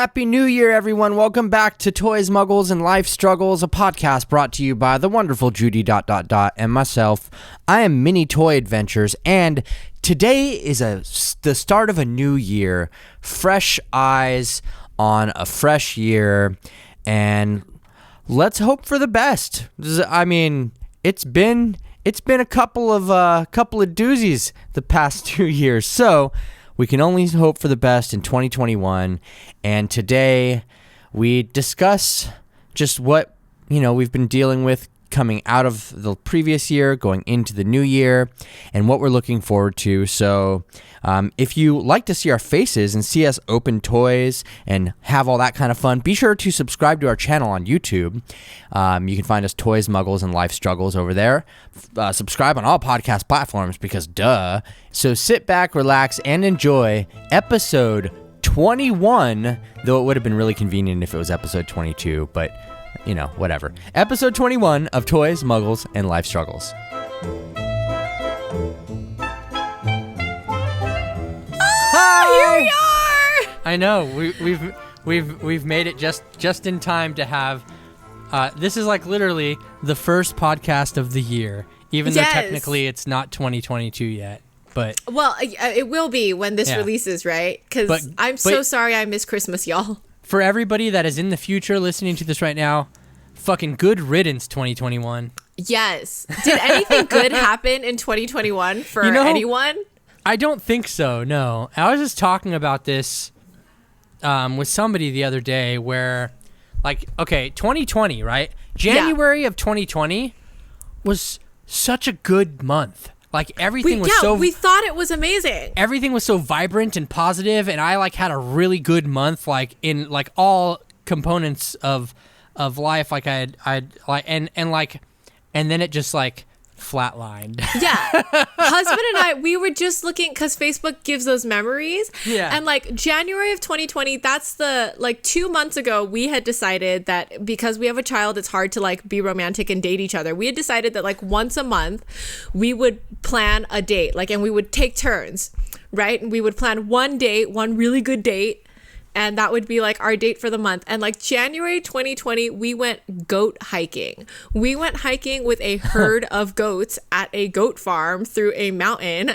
Happy New Year, everyone. Welcome back to Toys, Muggles, and Life Struggles, a podcast brought to you by the wonderful Judy ... and myself. I am Mini Toy Adventures, and today is the start of a new year. Fresh eyes on a fresh year, and let's hope for the best. I mean, it's been a couple of doozies the past 2 years, so we can only hope for the best in 2021, and today we discuss just what, we've been dealing with coming out of the previous year, going into the new year, and what we're looking forward to. So if you like to see our faces and see us open toys and have all that kind of fun, be sure to subscribe to our channel on YouTube. You can find us Toys, Muggles, and Life Struggles over there. Subscribe on all podcast platforms because duh. So sit back, relax, and enjoy episode 21, though it would have been really convenient if it was episode 22, but whatever. Episode 21 of Toys, Muggles, and Life Struggles. Here we are! I know. We've made it just in time to have this is like literally the first podcast of the year, even though technically it's not 2022 yet. But well, it will be when this releases, right? Because I'm so sorry I missed Christmas, y'all. For everybody that is in the future listening to this right now, fucking good riddance 2021. Yes. Did anything good happen in 2021 for anyone? I don't think so, no. I was just talking about this with somebody the other day where, 2020, right? January of 2020 was such a good month. Everything was so... we thought it was amazing. Everything was so vibrant and positive, and I, had a really good month, in, all components of life. And then it just, flatlined. Yeah. Husband and I, we were just looking, because Facebook gives those memories. Yeah. And, January of 2020, that's the, 2 months ago, we had decided that because we have a child, it's hard to, be romantic and date each other. We had decided that, once a month, we would plan a date, and we would take turns, right? And we would plan one date, one really good date, and that would be our date for the month. And January 2020, we went goat hiking. We went hiking with a herd of goats at a goat farm through a mountain.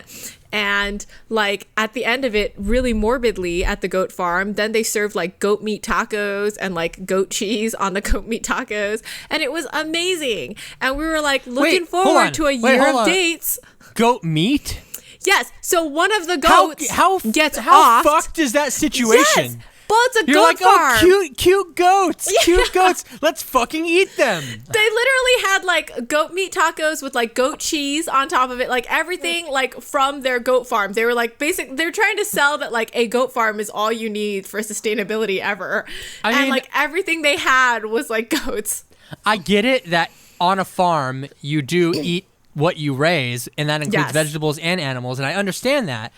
And at the end of it, really morbidly at the goat farm, then they served goat meat tacos and goat cheese on the goat meat tacos. And it was amazing. And we were looking forward to a year of dates. Goat meat? Yes. So one of the goats gets how offed. Fucked is that situation? Yes. Well, it's a You're goat farm. Oh, cute goats. Yeah. Cute goats. Let's fucking eat them. They literally had goat meat tacos with goat cheese on top of it, everything from their goat farm. They were they're trying to sell that a goat farm is all you need for sustainability ever. I mean, everything they had was goats. I get it that on a farm you do eat what you raise, and that includes vegetables and animals, and I understand that.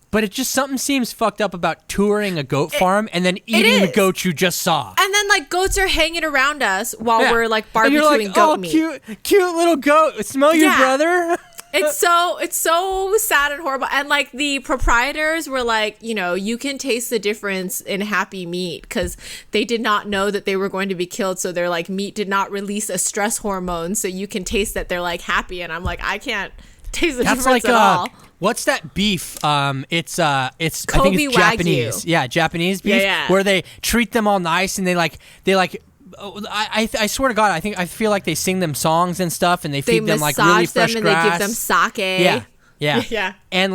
But it just something seems fucked up about touring a goat farm and then eating the goat you just saw. And then goats are hanging around us while we're barbecuing goat meat. Cute little goat. Smell your brother. It's so sad and horrible. And the proprietors were you can taste the difference in happy meat because they did not know that they were going to be killed. So they're meat did not release a stress hormone. So you can taste that they're happy. And I'm I can't taste the difference at all. What's that beef? It's Kobe I think it's Japanese. Wagyu. Yeah, Japanese beef. Yeah. Where they treat them all nice and they I swear to God, I feel like they sing them songs and stuff, and they feed them really fresh them grass. And they give them sake. Yeah. Yeah. And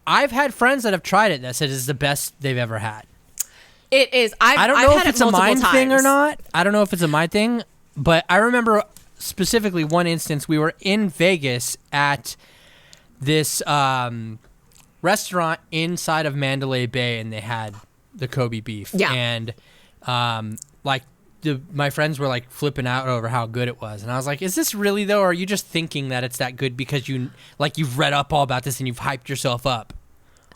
I've had friends that have tried it that said it's the best they've ever had. It is. I don't know if it's a mind thing or not. I don't know if it's a mind thing, but I remember specifically one instance. We were in Vegas at this restaurant inside of Mandalay Bay, and they had the Kobe beef. Yeah. And my friends were flipping out over how good it was, and I was like, "Is this really though, or are you just thinking that it's that good because you've read up all about this and you've hyped yourself up,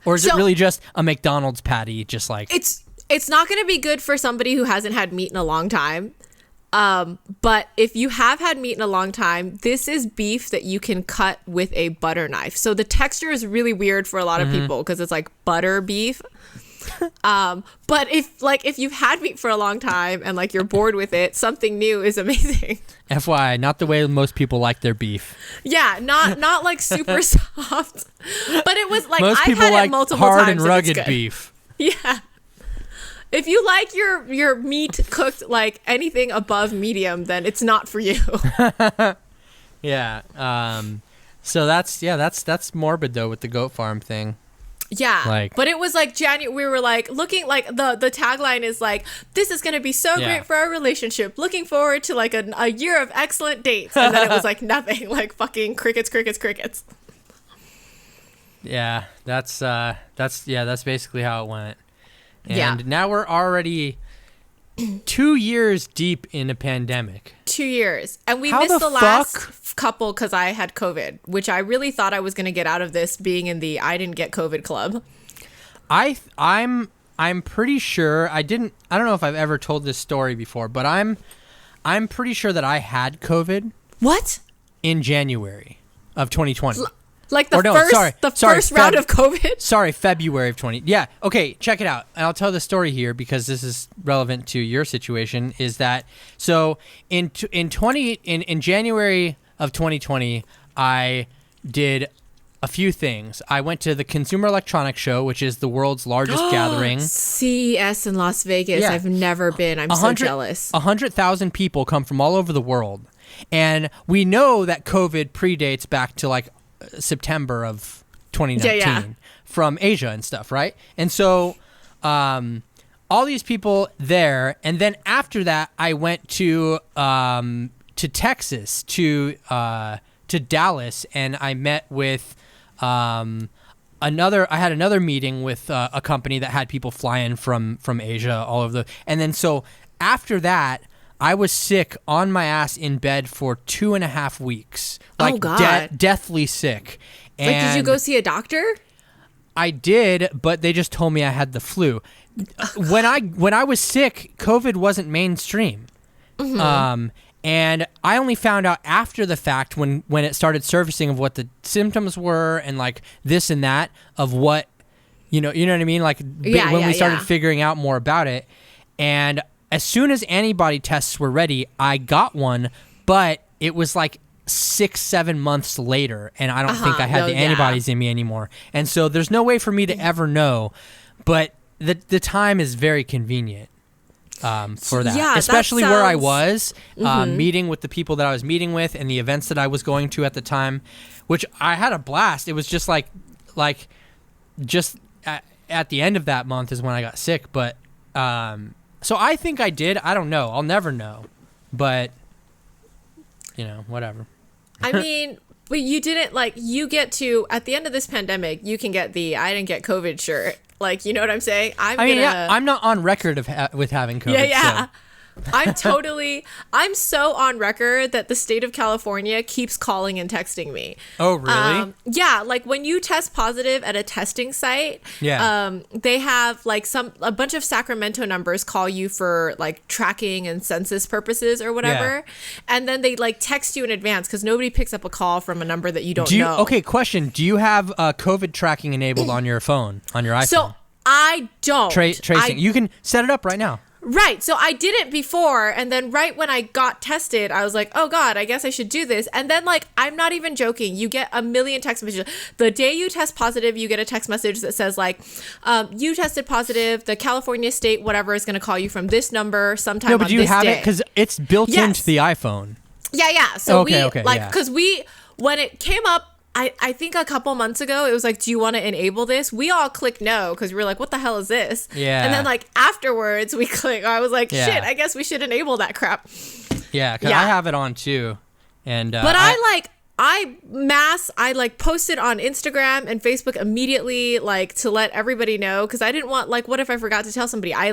or is it really just a McDonald's patty?" Just it's not going to be good for somebody who hasn't had meat in a long time. But if you have had meat in a long time, this is beef that you can cut with a butter knife. So the texture is really weird for a lot of people because it's butter beef. But if you've had meat for a long time and like you're bored with it, something new is amazing. FYI, not the way most people like their beef. Yeah, not like super soft, but it was like Most I've people had like it multiple hard times and and it's rugged good. beef. Yeah. If you like your meat cooked like anything above medium, then it's not for you. Yeah. So that's morbid though with the goat farm thing. Yeah. But it was like January. We were like looking like the tagline is like, this is going to be so great for our relationship. Looking forward to like a year of excellent dates. And then it was like nothing, like fucking crickets. Yeah. That's basically how it went. And now we're already 2 years deep in a pandemic. 2 years. And we How missed the the last couple because I had COVID, which I really thought I was going to get out of this being in the I didn't get COVID club. I'm pretty sure I don't know if I've ever told this story before, but I'm pretty sure that I had COVID. What? In January of 2020. Like the first round of COVID? Sorry, February of 20. Yeah. Okay, check it out. And I'll tell the story here because this is relevant to your situation, is that so in January of 2020, I did a few things. I went to the Consumer Electronics Show, which is the world's largest gathering. CES in Las Vegas. Yeah. I've never been. I'm so jealous. 100,000 people come from all over the world. And we know that COVID predates back to like September of 2019 from Asia and stuff, right? And so all these people there, and then after that I went to Texas, to Dallas, and I met with I had another meeting with a company that had people fly in from Asia all over and then so after that I was sick on my ass in bed for 2.5 weeks. Like, oh, God. Deathly sick. And like, did you go see a doctor? I did, but they just told me I had the flu. When I was sick, COVID wasn't mainstream. Mm-hmm. And I only found out after the fact when it started surfacing of what the symptoms were and like this and that of what, you know what I mean? Like when we started figuring out more about it. And as soon as antibody tests were ready, I got one, but it was like 6-7 months later, and I don't think I had the antibodies in me anymore. And so there's no way for me to ever know, but the time is very convenient for that. Yeah, especially where I was meeting with the people that I was meeting with and the events that I was going to at the time, which I had a blast. It was just like just at the end of that month is when I got sick, but so I think I did. I don't know. I'll never know. But, whatever. I mean, but you didn't, you get to, at the end of this pandemic, you can get the I didn't get COVID shirt. Like, you know what I'm saying? I'm not on record with having COVID. Yeah. So. I'm so on record that the state of California keeps calling and texting me. Oh, really? Yeah. Like when you test positive at a testing site, they have a bunch of Sacramento numbers call you for like tracking and census purposes or whatever. Yeah. And then they text you in advance because nobody picks up a call from a number that you don't know. Okay, question. Do you have COVID tracking enabled on your phone, on your iPhone? So I don't. Tracing. You can set it up right now. Right. So I did it before. And then right when I got tested, I was like, oh, God, I guess I should do this. And then I'm not even joking. You get a million text messages. The day you test positive, you get a text message that says you tested positive. The California state, whatever, is going to call you from this number sometime on this day. No, but do you have it? Because it's built into the iPhone. Yeah. So because when it came up, I think a couple months ago, it was like, do you want to enable this? We all click no because we were like, what the hell is this? Yeah. And then afterwards we click. I was like, shit, I guess we should enable that crap. Yeah, because I have it on too. And but I posted on Instagram and Facebook immediately to let everybody know because I didn't want what if I forgot to tell somebody. I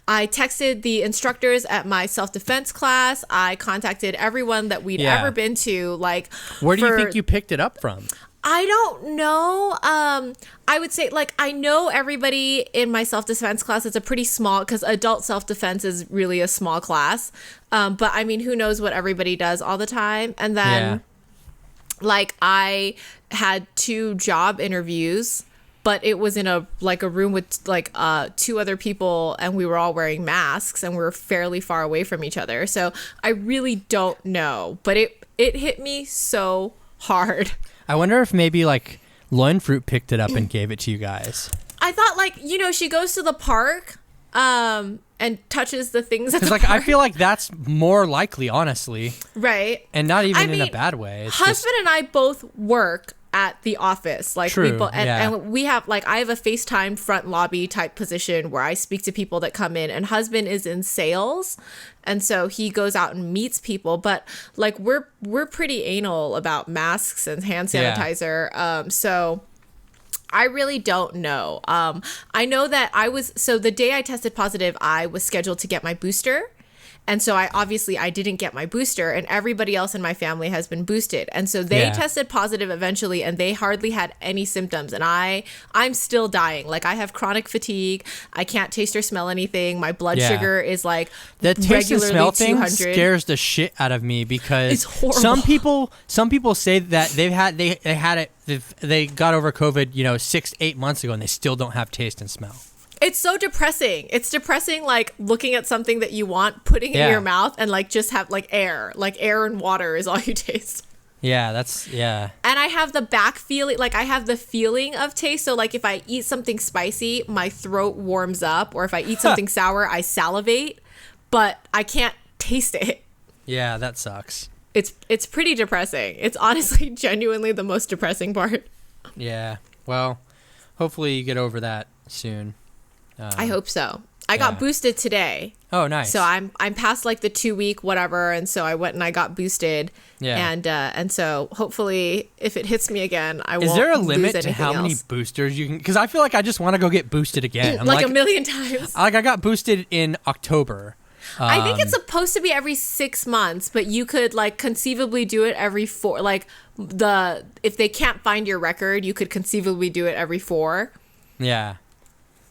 texted the instructors at my self-defense class. I contacted everyone that we'd ever been to. Where do you think you picked it up from? I don't know. I would say I know everybody in my self-defense class. It's a pretty small because adult self-defense is really a small class. But I mean, who knows what everybody does all the time. And then I had 2 job interviews, but it was in a room with like 2 other people, and we were all wearing masks, and we were fairly far away from each other. So I really don't know, but it hit me so hard. I wonder if maybe like Loin Fruit picked it up and gave it to you guys. I thought, like, you know, she goes to the park and touches the things at the like, park. I feel like that's more likely, honestly. Right. And not even in a bad way. It's husband and I both work at the office. Like, true, and we have, like, I have a FaceTime front lobby type position where I speak to people that come in, and husband is in sales. And so he goes out and meets people, but like we're pretty anal about masks and hand sanitizer. So I really don't know. I know that so the day I tested positive, I was scheduled to get my booster. And so I didn't get my booster, and everybody else in my family has been boosted. And so they tested positive eventually, and they hardly had any symptoms. And I'm still dying. Like, I have chronic fatigue. I can't taste or smell anything. My blood sugar is like the taste and smell thing 200. scares the shit out of me, because it's horrible. Some people say that they got over COVID, 6-8 months ago, and they still don't have taste and smell. It's so depressing. It's depressing, like, looking at something that you want, putting it in your mouth, and, like, just have, like, air. Like, air and water is all you taste. Yeah, And I have the back feeling, like, I have the feeling of taste. So, like, if I eat something spicy, my throat warms up. Or if I eat something sour, I salivate. But I can't taste it. Yeah, that sucks. It's pretty depressing. It's honestly genuinely the most depressing part. Yeah. Well, hopefully you get over that soon. I hope so. I got boosted today. Oh, nice. So I'm past like the 2-week whatever, and so I went and I got boosted. Yeah. And so hopefully, if it hits me again, I won't. Is there a limit lose to how else. many boosters you can? Because I feel like I just want to go get boosted again. I'm like a million times. Like, I got boosted in October. I think it's supposed to be every 6 months, but you could like conceivably do it every 4. Like if they can't find your record, you could conceivably do it every 4. Yeah.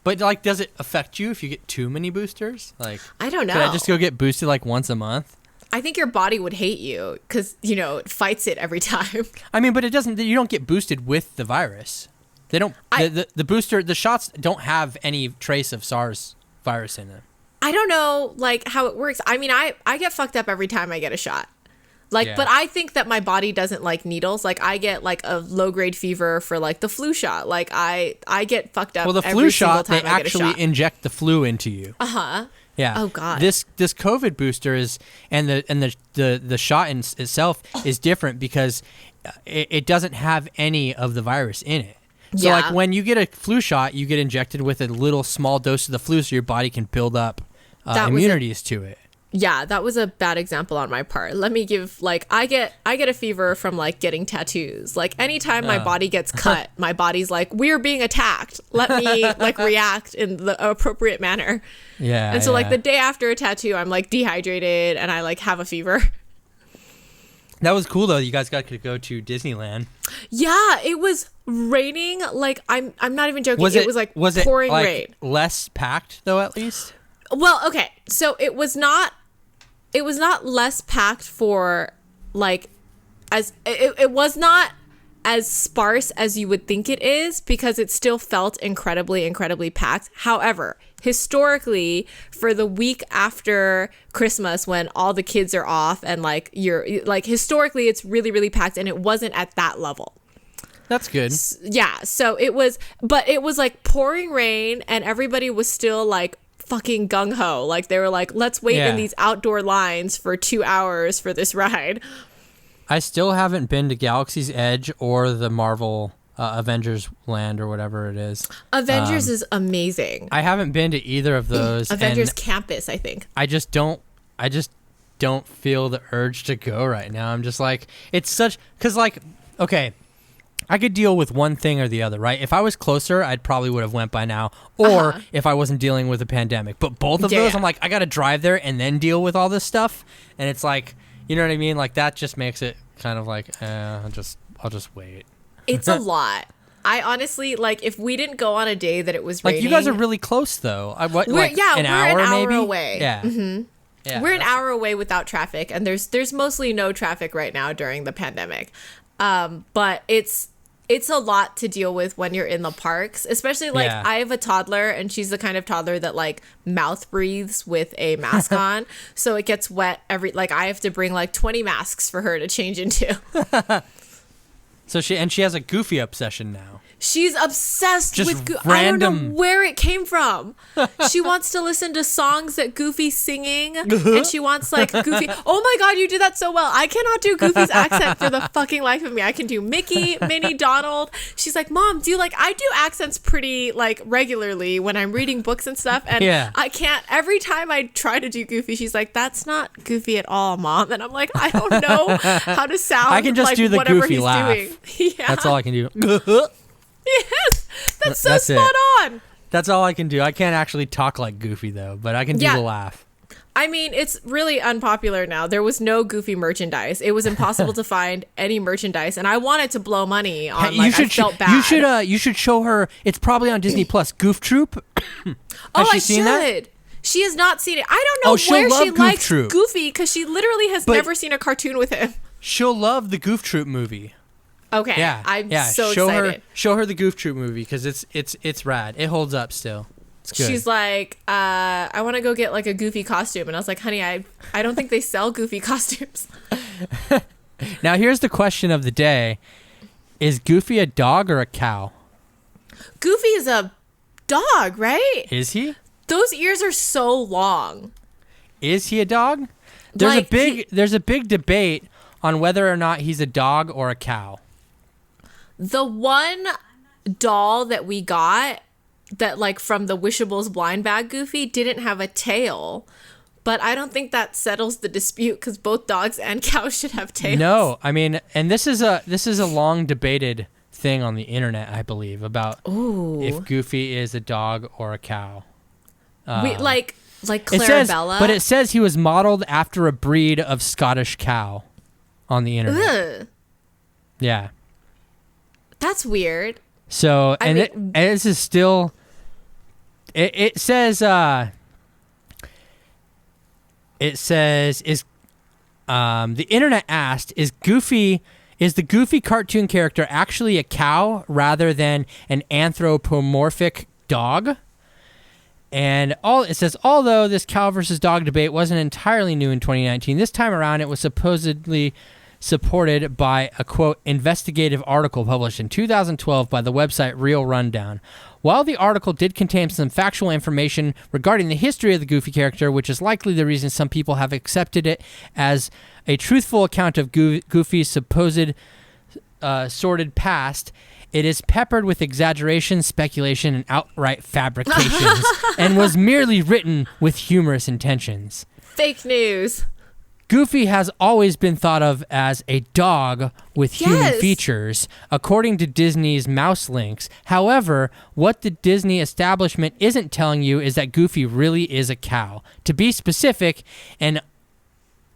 But, like, does it affect you if you get too many boosters? Like, I don't know. Could I just go get boosted, like, once a month? I think your body would hate you because, it fights it every time. I mean, but it doesn't, you don't get boosted with the virus. They don't, the booster, the shots don't have any trace of SARS virus in them. I don't know, like, how it works. I mean, I get fucked up every time I get a shot. Like, but I think that my body doesn't like needles. Like, I get like a low grade fever for like the flu shot. Like, I get fucked up. Well, the flu shot, they actually inject the flu into you. Yeah. Oh God. This COVID booster is, and the shot in itself is different because it doesn't have any of the virus in it. So like when you get a flu shot, you get injected with a little small dose of the flu, so your body can build up immunities to it. Yeah, that was a bad example on my part. Let me give, like, I get a fever from, like, getting tattoos. Like, anytime my body gets cut, my body's like, we're being attacked. Let me, like, react in the appropriate manner. Yeah. And so, like, the day after a tattoo, I'm, like, dehydrated and I, like, have a fever. That was cool, though. You guys got to go to Disneyland. Yeah, it was raining. Like, I'm not even joking. It was pouring rain. Less packed, though, at least? Well, okay. So it was not less packed for like it was not as sparse as you would think it is, because it still felt incredibly packed. However, historically, for the week after Christmas, when all the kids are off and like historically it's really packed, and it wasn't at that level. That's good. Yeah. So it was like pouring rain, and everybody was still like fucking gung-ho. Like, they were like, let's wait in these outdoor lines for 2 hours for this ride. I still haven't been to Galaxy's Edge or the Marvel Avengers Land or whatever it is. Avengers is amazing. I haven't been to either of those. Avengers Campus, I think. I just don't feel the urge to go right now. I'm just like, it's such, because like, okay, I could deal with one thing or the other, right? If I was closer, I'd probably would have went by now. Or if I wasn't dealing with a pandemic. But both of those, I'm like, I got to drive there and then deal with all this stuff. And it's like, you know what I mean? Like, that just makes it kind of like, I'll just wait. It's a lot. I honestly, like, if we didn't go on a day that it was raining. Like, you guys are really close, though. We're an hour maybe? away. Yeah. Mm-hmm. Yeah, we're an hour away without traffic. And there's mostly no traffic right now during the pandemic. But it's a lot to deal with when you're in the parks, especially like Yeah. I have a toddler and she's the kind of toddler that like mouth breathes with a mask on. So it gets wet like I have to bring like 20 masks for her to change into. So she has a Goofy obsession now. She's obsessed Just with Goofy. random- I don't know where it came from. She wants to listen to songs that Goofy's singing, and she wants like Goofy. Oh my God, you do that so well. I cannot do Goofy's accent for the fucking life of me. I can do Mickey, Minnie, Donald. She's like, Mom, I do accents pretty like regularly when I'm reading books and stuff, and Yeah. I can't. Every time I try to do Goofy, she's like, that's not Goofy at all, Mom. And I'm like, I don't know how to sound. I can just like do the whatever Goofy he's laugh. doing. Yeah. That's all I can do. Yes, that's so That's it. spot on. That's all I can do. I can't actually talk like Goofy though, but I can do Yeah. the laugh. I mean, it's really unpopular now. There was no Goofy merchandise. It was impossible to find any merchandise, and I wanted to blow money on. Like, I felt bad. You should show her. It's probably on Disney Plus. Goof Troop. Oh, she seen that? should. She has not seen it. I don't know she'll where love she Goof likes Troop. Goofy because she literally has never seen a cartoon with him. She'll love the Goof Troop movie. Okay, Yeah, I'm yeah. so show excited. Show her the Goof Troop movie because it's rad. It holds up still. It's good. She's like, I want to go get like a Goofy costume, and I was like, honey, I don't think they sell Goofy costumes. Now here's the question of the day: is Goofy a dog or a cow? Goofy is a dog, right? Is he? Those ears are so long. Is he a dog? There's Like, there's a big debate on whether or not he's a dog or a cow. The one doll that we got that like from the Wishables blind bag Goofy didn't have a tail, but I don't think that settles the dispute because both dogs and cows should have tails. No, I mean, and this is a long debated thing on the internet, I believe, about if Goofy is a dog or a cow. We like It says, Clarabella. but it says he was modeled after a breed of Scottish cow on the internet. Ugh, Yeah. that's weird. So, I and mean- this is still. It says. It says is. The internet asked, is the Goofy cartoon character actually a cow rather than an anthropomorphic dog? And it says, although this cow versus dog debate wasn't entirely new in 2019, this time around it was supposedly supported by a, quote, investigative article published in 2012 by the website Real Rundown. While the article did contain some factual information regarding the history of the Goofy character, which is likely the reason some people have accepted it as a truthful account of Goofy's supposed sordid past, it is peppered with exaggeration, speculation, and outright fabrications, and was merely written with humorous intentions. Fake news. Goofy has always been thought of as a dog with human Yes. features, according to Disney's Mouse Links. However, what the Disney establishment isn't telling you is that Goofy really is a cow. To be specific, an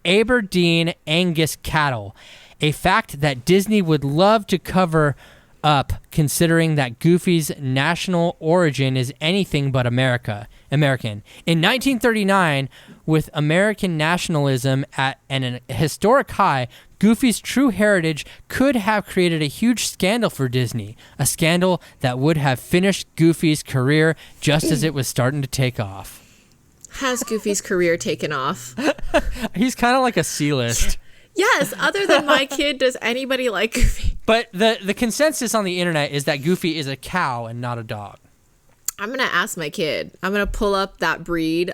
Aberdeen Angus cattle, a fact that Disney would love to cover up, considering that Goofy's national origin is anything but American. In 1939, with American nationalism at an historic high, Goofy's true heritage could have created a huge scandal for Disney, a scandal that would have finished Goofy's career just as it was starting to take off. Has Goofy's career taken off? He's kind of like a C-list. Yes, other than my kid, does anybody like Goofy? But the consensus on the internet is that Goofy is a cow and not a dog. I'm going to ask my kid. I'm going to pull up that breed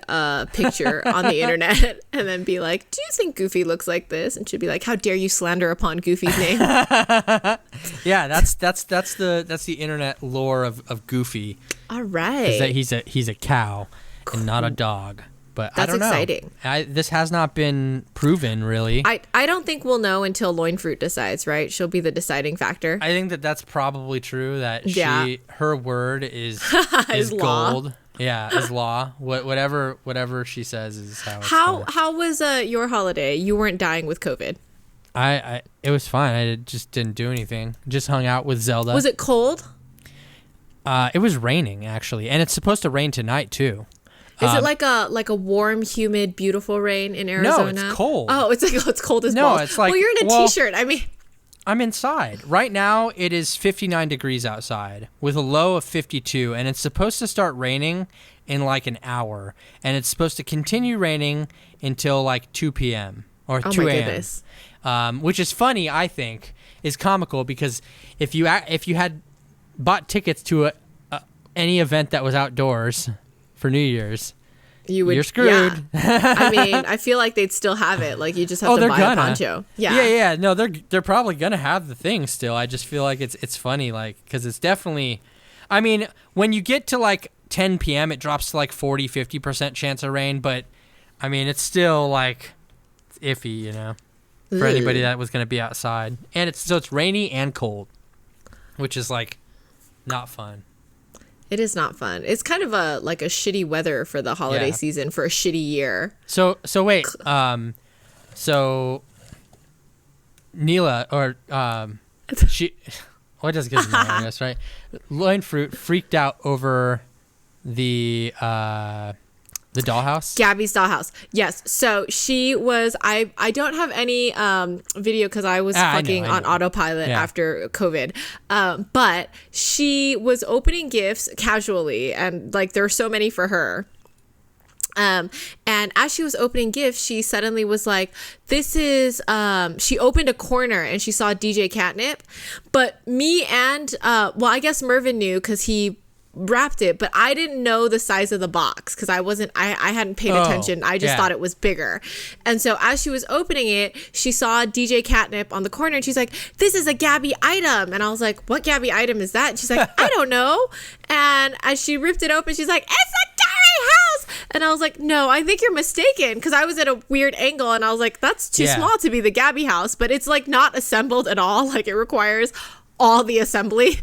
picture on the internet and then be like, do you think Goofy looks like this? And she'll be like, how dare you slander upon Goofy's name? Yeah, that's the internet lore of Goofy. All right. Is that he's a cow and not a dog. But That's I don't know. exciting. This has not been proven, really. I don't think we'll know until Loin Fruit decides, right? She'll be the deciding factor. I think that's probably true. That her word is Is law. gold. Yeah, is law. Whatever she says is how. It's How was your holiday? You weren't dying with COVID. It was fine. I just didn't do anything. Just hung out with Zelda. Was it cold? It was raining actually, and it's supposed to rain tonight too. Is it like a warm, humid, beautiful rain in Arizona? No, it's cold. Oh, it's cold as No, balls. it's like- well, you're in a well- t-shirt. I mean, I'm inside. Right now, it is 59 degrees outside with a low of 52, and it's supposed to start raining in like an hour, and it's supposed to continue raining until like 2 p.m. or 2 a.m. my goodness. Which is funny, I think, is comical, because if you had bought tickets to any event that was outdoors for New Year's, you're screwed. Yeah. I mean, I feel like they'd still have it. Like, you just have to buy a poncho. Yeah. No, they're probably gonna have the thing still. I just feel like it's funny, like, because it's definitely. I mean, when you get to like 10 p.m., it drops to like 40-50% chance of rain, but I mean, it's still like it's iffy, you know, for anybody that was gonna be outside. And it's rainy and cold, which is like not fun. It is not fun. It's kind of a shitty weather for the holiday season for a shitty year. So wait, so Neela she it doesn't get matter, I guess, right? Loin Fruit freaked out over the dollhouse. Gabby's dollhouse. Yes. So she was. I don't have any video because I was fucking on autopilot after COVID. But she was opening gifts casually, and like there were so many for her. And as she was opening gifts, she suddenly was like, this is, she opened a corner and she saw DJ Catnip, but me and, I guess Mervin knew because he wrapped it, but I didn't know the size of the box because I hadn't paid attention. I just thought it was bigger. And so as she was opening it, she saw DJ Catnip on the corner and she's like, this is a Gabby item. And I was like, what Gabby item is that? And she's like, I don't know. And as she ripped it open, she's like, it's a Gabby house. And I was like, no, I think you're mistaken, because I was at a weird angle and I was like, that's too small to be the Gabby house, but it's like not assembled at all. Like, it requires all the assembly.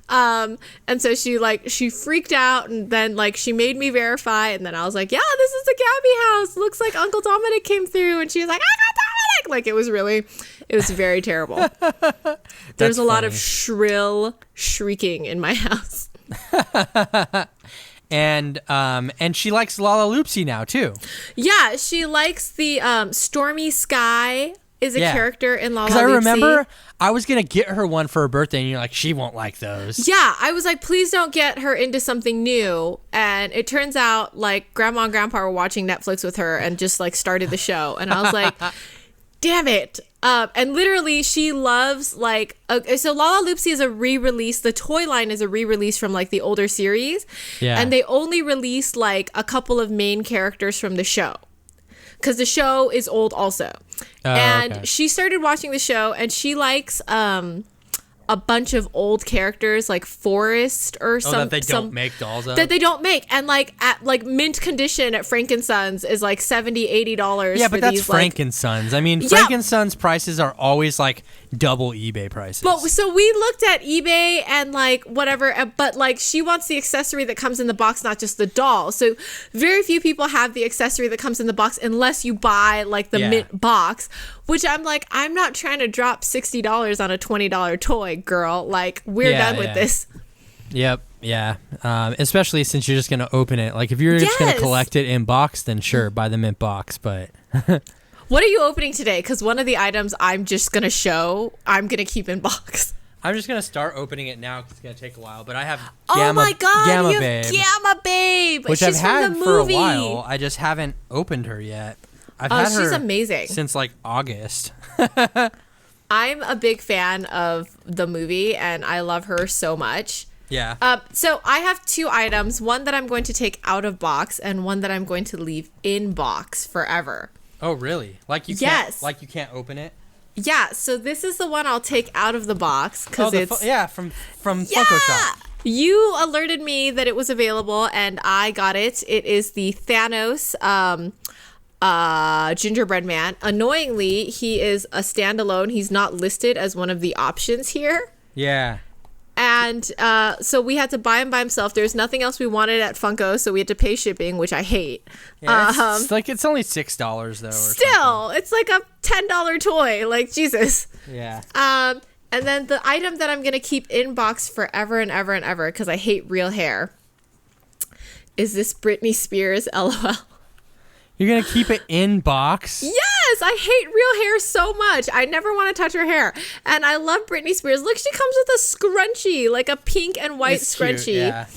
And so she freaked out, and then like she made me verify, and then I was like, yeah, this is the Gabby house. Looks like Uncle Dominic came through. And she was like, Uncle Dominic. Like, it was very terrible. There's a lot of shrill shrieking in my house. And she likes Lalaloopsy now too. Yeah, she likes the Stormy Sky is a character in Lalaloopsy. Because I remember I was gonna get her one for her birthday, and you're like, she won't like those. Yeah, I was like, please don't get her into something new. And it turns out like Grandma and Grandpa were watching Netflix with her and just like started the show, and I was like, damn it. And literally she loves like, so Lalaloopsy is a re-release. The toy line is a re-release from like the older series. Yeah. And they only released like a couple of main characters from the show, because the show is old also. She started watching the show, and she likes a bunch of old characters like Forrest or something that they don't make dolls of. That they don't make, and like at like mint condition at Frankensons is like $70-$80. Yeah, but that's Frankensons. I mean, Frankensons prices are always like double eBay prices. But so we looked at eBay and like whatever, but like she wants the accessory that comes in the box, not just the doll. So very few people have the accessory that comes in the box unless you buy like the mint box, which I'm like, I'm not trying to drop $60 on a $20 toy, girl. Like, we're done with this. Yep. Yeah. Especially since you're just going to open it. Like, if you're just going to collect it in box, then sure, buy the mint box. But what are you opening today? Because one of the items I'm just going to show, I'm going to keep in box. I'm just going to start opening it now because it's going to take a while. But I have Gamma Babe. Gamma Babe. Which I've had for a while. I just haven't opened her yet. I've had her she's amazing. Since like August. I'm a big fan of the movie, and I love her so much. Yeah. So I have two items, one that I'm going to take out of box and one that I'm going to leave in box forever. Oh, really? Like you can't open it? Yeah, so this is the one I'll take out of the box because it's from Funko Shop. You alerted me that it was available, and I got it. It is the Thanos gingerbread man. Annoyingly, he is a standalone. He's not listed as one of the options here. Yeah. And so we had to buy him by himself. There's nothing else we wanted at Funko, so we had to pay shipping, which I hate. Yeah, it's only $6 though. Still, it's like a $10 toy. Like, Jesus. Yeah. And then the item that I'm gonna keep in box forever and ever and ever, because I hate real hair, is this Britney Spears LOL. You're gonna keep it in box? Yes, Yes, I hate real hair so much. I never want to touch her hair. And I love Britney Spears. Look, she comes with a scrunchie, like a pink and white scrunchie. Cute, yeah.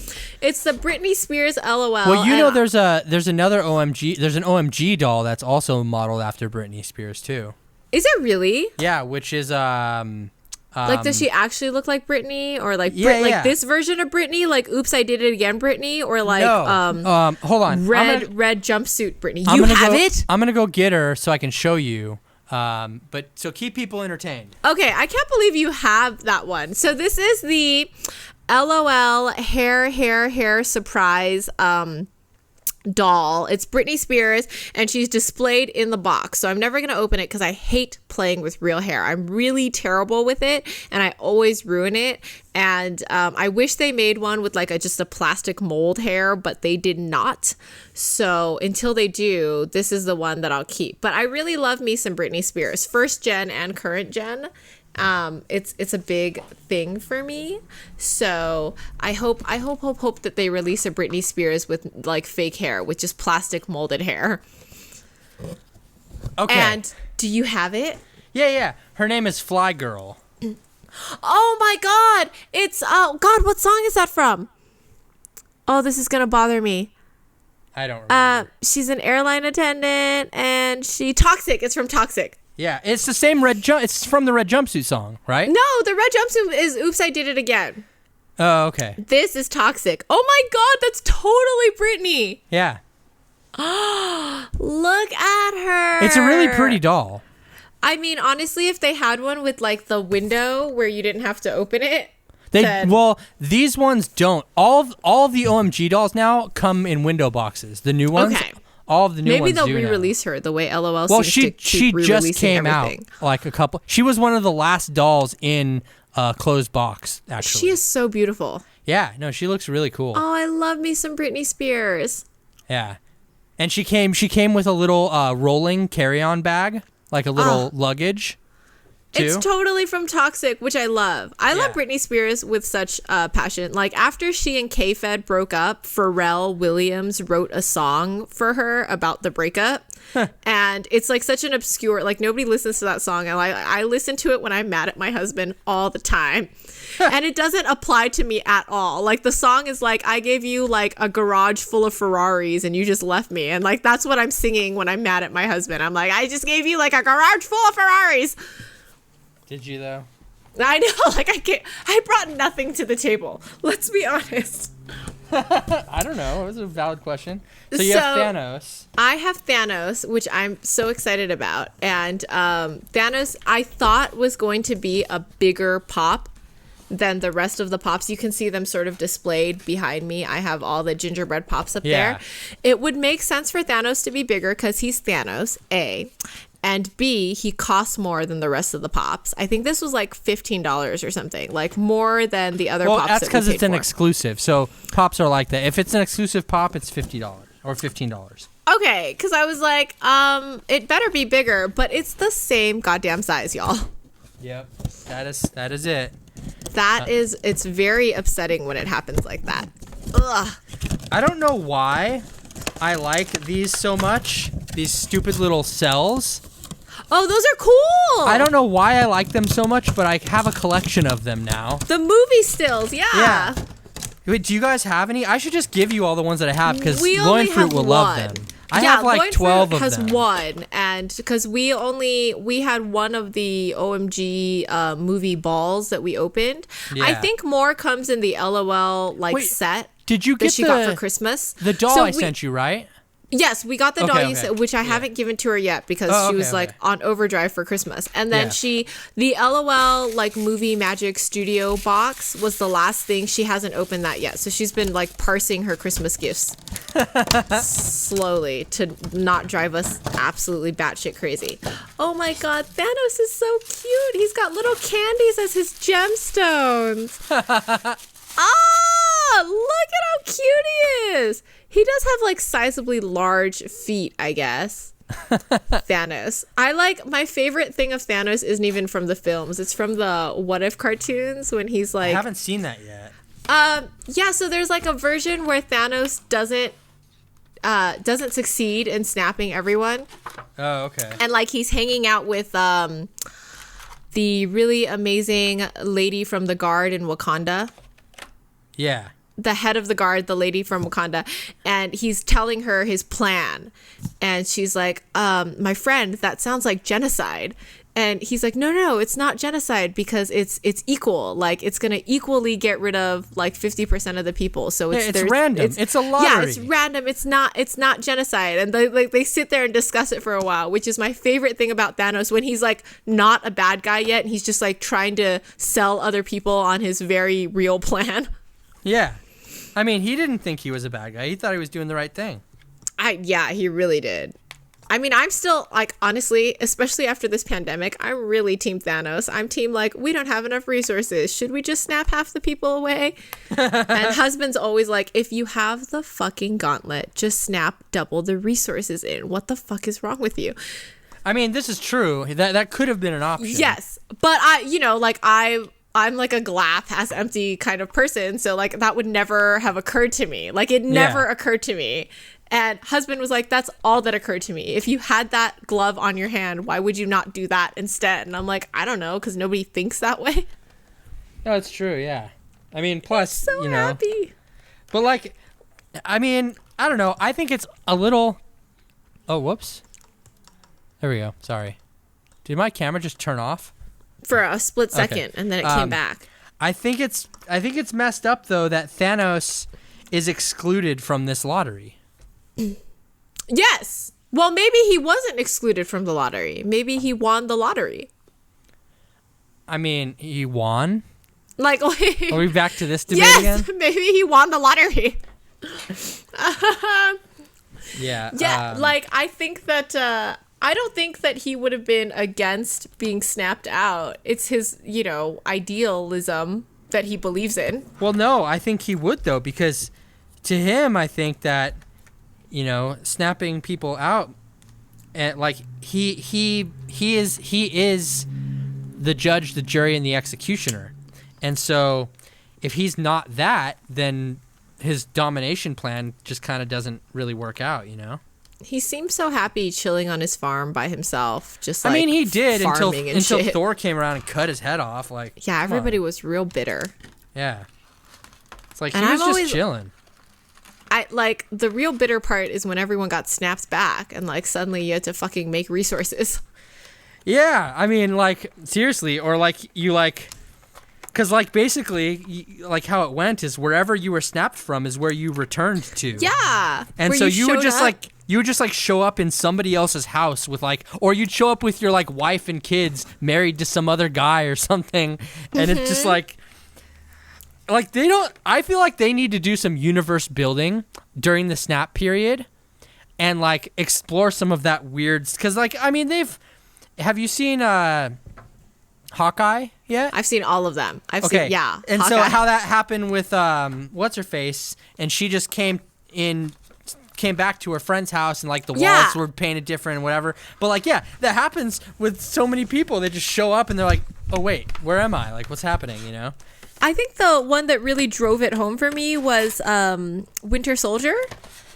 It's the Britney Spears LOL. Well, you know, there's another OMG. There's an OMG doll that's also modeled after Britney Spears too. Is it really? Yeah, which is like, does she actually look like Britney, or like like this version of Britney, like "Oops, I Did It Again" Britney, or like hold on, red jumpsuit Britney? You have it? I'm gonna go get her so I can show you. But so keep people entertained. Okay, I can't believe you have that one. So this is the LOL hair surprise doll. It's Britney Spears, and she's displayed in the box. So I'm never going to open it because I hate playing with real hair. I'm really terrible with it, and I always ruin it. And I wish they made one with like just a plastic mold hair, but they did not. So until they do, this is the one that I'll keep. But I really love me some Britney Spears, first gen and current gen. It's a big thing for me. So I hope that they release a Britney Spears with like fake hair, with just plastic molded hair. Okay. And do you have it? Yeah. Her name is Fly Girl. Oh my God. It's, oh God, what song is that from? Oh, this is going to bother me. I don't remember. She's an airline attendant, and Toxic. It's from Toxic. Yeah, it's the same it's from the red jumpsuit song, right? No, the red jumpsuit is Oops, I Did It Again. Oh, okay. This is Toxic. Oh my God, that's totally Britney. Yeah. Look at her. It's a really pretty doll. I mean, honestly, if they had one with like the window where you didn't have to open it. Well, these ones don't. All of the OMG dolls now come in window boxes. The new ones. Okay. All of the new ones. Maybe they'll do re-release now. her the way LOL. Well, she just came everything. out like a couple. She was one of the last dolls in a closed box. Actually, she is so beautiful. Yeah, no, she looks really cool. Oh, I love me some Britney Spears. Yeah, and she came with a little rolling carry-on bag, like a little luggage. Too. It's totally from Toxic, which I love. I love Britney Spears with such passion. Like, after she and K-Fed broke up, Pharrell Williams wrote a song for her about the breakup. And it's like such an obscure, like nobody listens to that song. And I listen to it when I'm mad at my husband all the time. And it doesn't apply to me at all. Like, the song is like, I gave you like a garage full of Ferraris and you just left me. And like, that's what I'm singing when I'm mad at my husband. I'm like, I just gave you like a garage full of Ferraris. Did you though? I know, like I brought nothing to the table. Let's be honest. I don't know. It was a valid question. So you have Thanos. I have Thanos, which I'm so excited about. And Thanos, I thought was going to be a bigger pop than the rest of the pops. You can see them sort of displayed behind me. I have all the gingerbread pops up there. It would make sense for Thanos to be bigger because he's Thanos, A. And B, he costs more than the rest of the pops. I think this was like $15 or something, like more than the other pops. Well, that's because it's an exclusive. So pops are like that. If it's an exclusive pop, it's $50 or $15. Okay, because I was like, it better be bigger, but it's the same goddamn size, y'all. Yep, that is it. It's very upsetting when it happens like that. Ugh. I don't know why I like these so much. These stupid little cells. Oh, those are cool. I don't know why I like them so much, but I have a collection of them now. The movie stills, yeah. Wait, do you guys have any? I should just give you all the ones that I have because Loin Fruit will love them. I have like 12 of them. Has one, and because we had one of the OMG movie balls that we opened. Yeah. I think more comes in the LOL set. Did you get that she got for Christmas? The doll I sent you, right? Yes, we got the doll, which I haven't given to her yet because she was like on overdrive for Christmas. And then the LOL like movie magic studio box was the last thing. She hasn't opened that yet. So she's been like parsing her Christmas gifts slowly to not drive us absolutely batshit crazy. Oh my God, Thanos is so cute. He's got little candies as his gemstones. Look at how cute he is. He does have like sizably large feet, I guess. Thanos. My favorite thing of Thanos isn't even from the films. It's from the What If cartoons when he's like... I haven't seen that yet. Yeah, so there's like a version where Thanos doesn't doesn't succeed in snapping everyone. Oh, okay. And like he's hanging out with the really amazing lady from the guard in Wakanda. Yeah. The head of the guard, the lady from Wakanda, and he's telling her his plan. And she's like, my friend, that sounds like genocide. And he's like, no, it's not genocide because it's equal. Like it's going to equally get rid of like 50% of the people. So it's random. It's a lottery. Yeah, it's random. It's not genocide. And they sit there and discuss it for a while, which is my favorite thing about Thanos when he's like not a bad guy yet. And he's just like trying to sell other people on his very real plan. Yeah. I mean, he didn't think he was a bad guy. He thought he was doing the right thing. Yeah, he really did. I mean, I'm still, like, honestly, especially after this pandemic, I'm really team Thanos. I'm team, like, we don't have enough resources. Should we just snap half the people away? And husband's always like, if you have the fucking gauntlet, just snap double the resources in. What the fuck is wrong with you? I mean, this is true. That could have been an option. Yes. But I'm like a glass half empty kind of person. So like that would never have occurred to me. Like it never occurred to me. And husband was like, that's all that occurred to me. If you had that glove on your hand, why would you not do that instead? And I'm like, I don't know, because nobody thinks that way. No, it's true. Yeah. I mean, plus, So happy. But like, I mean, I don't know. I think it's a little. Oh, whoops. There we go. Sorry. Did my camera just turn off? For a split second, and then it came back. I think it's messed up though that Thanos is excluded from this lottery. Yes. Well, maybe he wasn't excluded from the lottery. Maybe he won the lottery. I mean, he won. Like, are we back to this debate yes, again? Maybe he won the lottery. Yeah. Yeah. Like, I think that. I don't think that he would have been against being snapped out. It's his, idealism that he believes in. Well, no, I think he would though, because to him, I think that, snapping people out, and like he is the judge, the jury, and the executioner, and so if he's not that, then his domination plan just kind of doesn't really work out, He seems so happy chilling on his farm by himself, just like I mean, he did until shit. Thor came around and cut his head off. Like, yeah, everybody was real bitter. Yeah, it's like and he was just chilling. I like the real bitter part is when everyone got snapped back and like suddenly you had to fucking make resources. Yeah, I mean, like seriously, or like you like. Because, like, basically, like, how it went is wherever you were snapped from is where you returned to. Yeah. And so you would just show up in somebody else's house with, like, or you'd show up with your, like, wife and kids married to some other guy or something. And it's just, like, I feel like they need to do some universe building during the snap period and, like, explore some of that weird. Because, like, I mean, have you seen, Hawkeye yet? I've seen all of them. And Hawkeye. So how that happened with what's her face, and she just came back to her friend's house, and like the walls were painted different and whatever. But like, yeah, that happens with so many people. They just show up and they're like, oh wait, where am I? Like, what's happening? I think the one that really drove it home for me was Winter Soldier.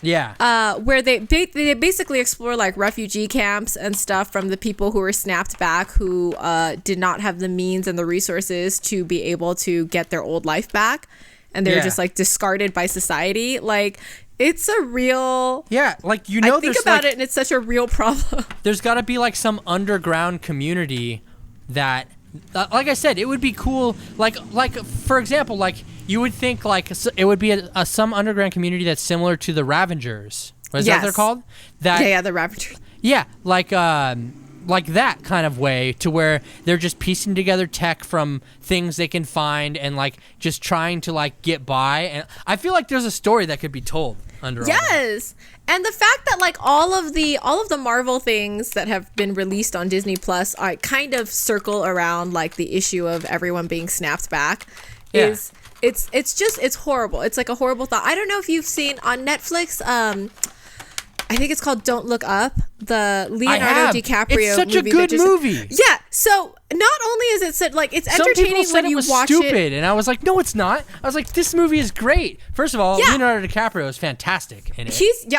Yeah. Where they basically explore like refugee camps and stuff from the people who were snapped back, who did not have the means and the resources to be able to get their old life back, and they were just like discarded by society. Like, it's a real like I think about it, and it's such a real problem. There's got to be like some underground community that. Like I said, it would be cool. Like for example, like you would think like it would be some underground community that's similar to the Ravengers. Is that what they're called? The Ravengers. Yeah, like that kind of way, to where they're just piecing together tech from things they can find and like just trying to like get by. And I feel like there's a story that could be told under all that. And the fact that like all of the Marvel things that have been released on Disney Plus are kind of circle around like the issue of everyone being snapped back is it's horrible. It's like a horrible thought. I don't know if you've seen on Netflix, I think it's called Don't Look Up, the Leonardo DiCaprio movie. It's such a good movie. Yeah, So not only is it said like it's Some people entertaining said when it you was watch stupid, it. and I was like, no, it's not. I was like, this movie is great. First of all, Yeah. Leonardo DiCaprio is fantastic in it.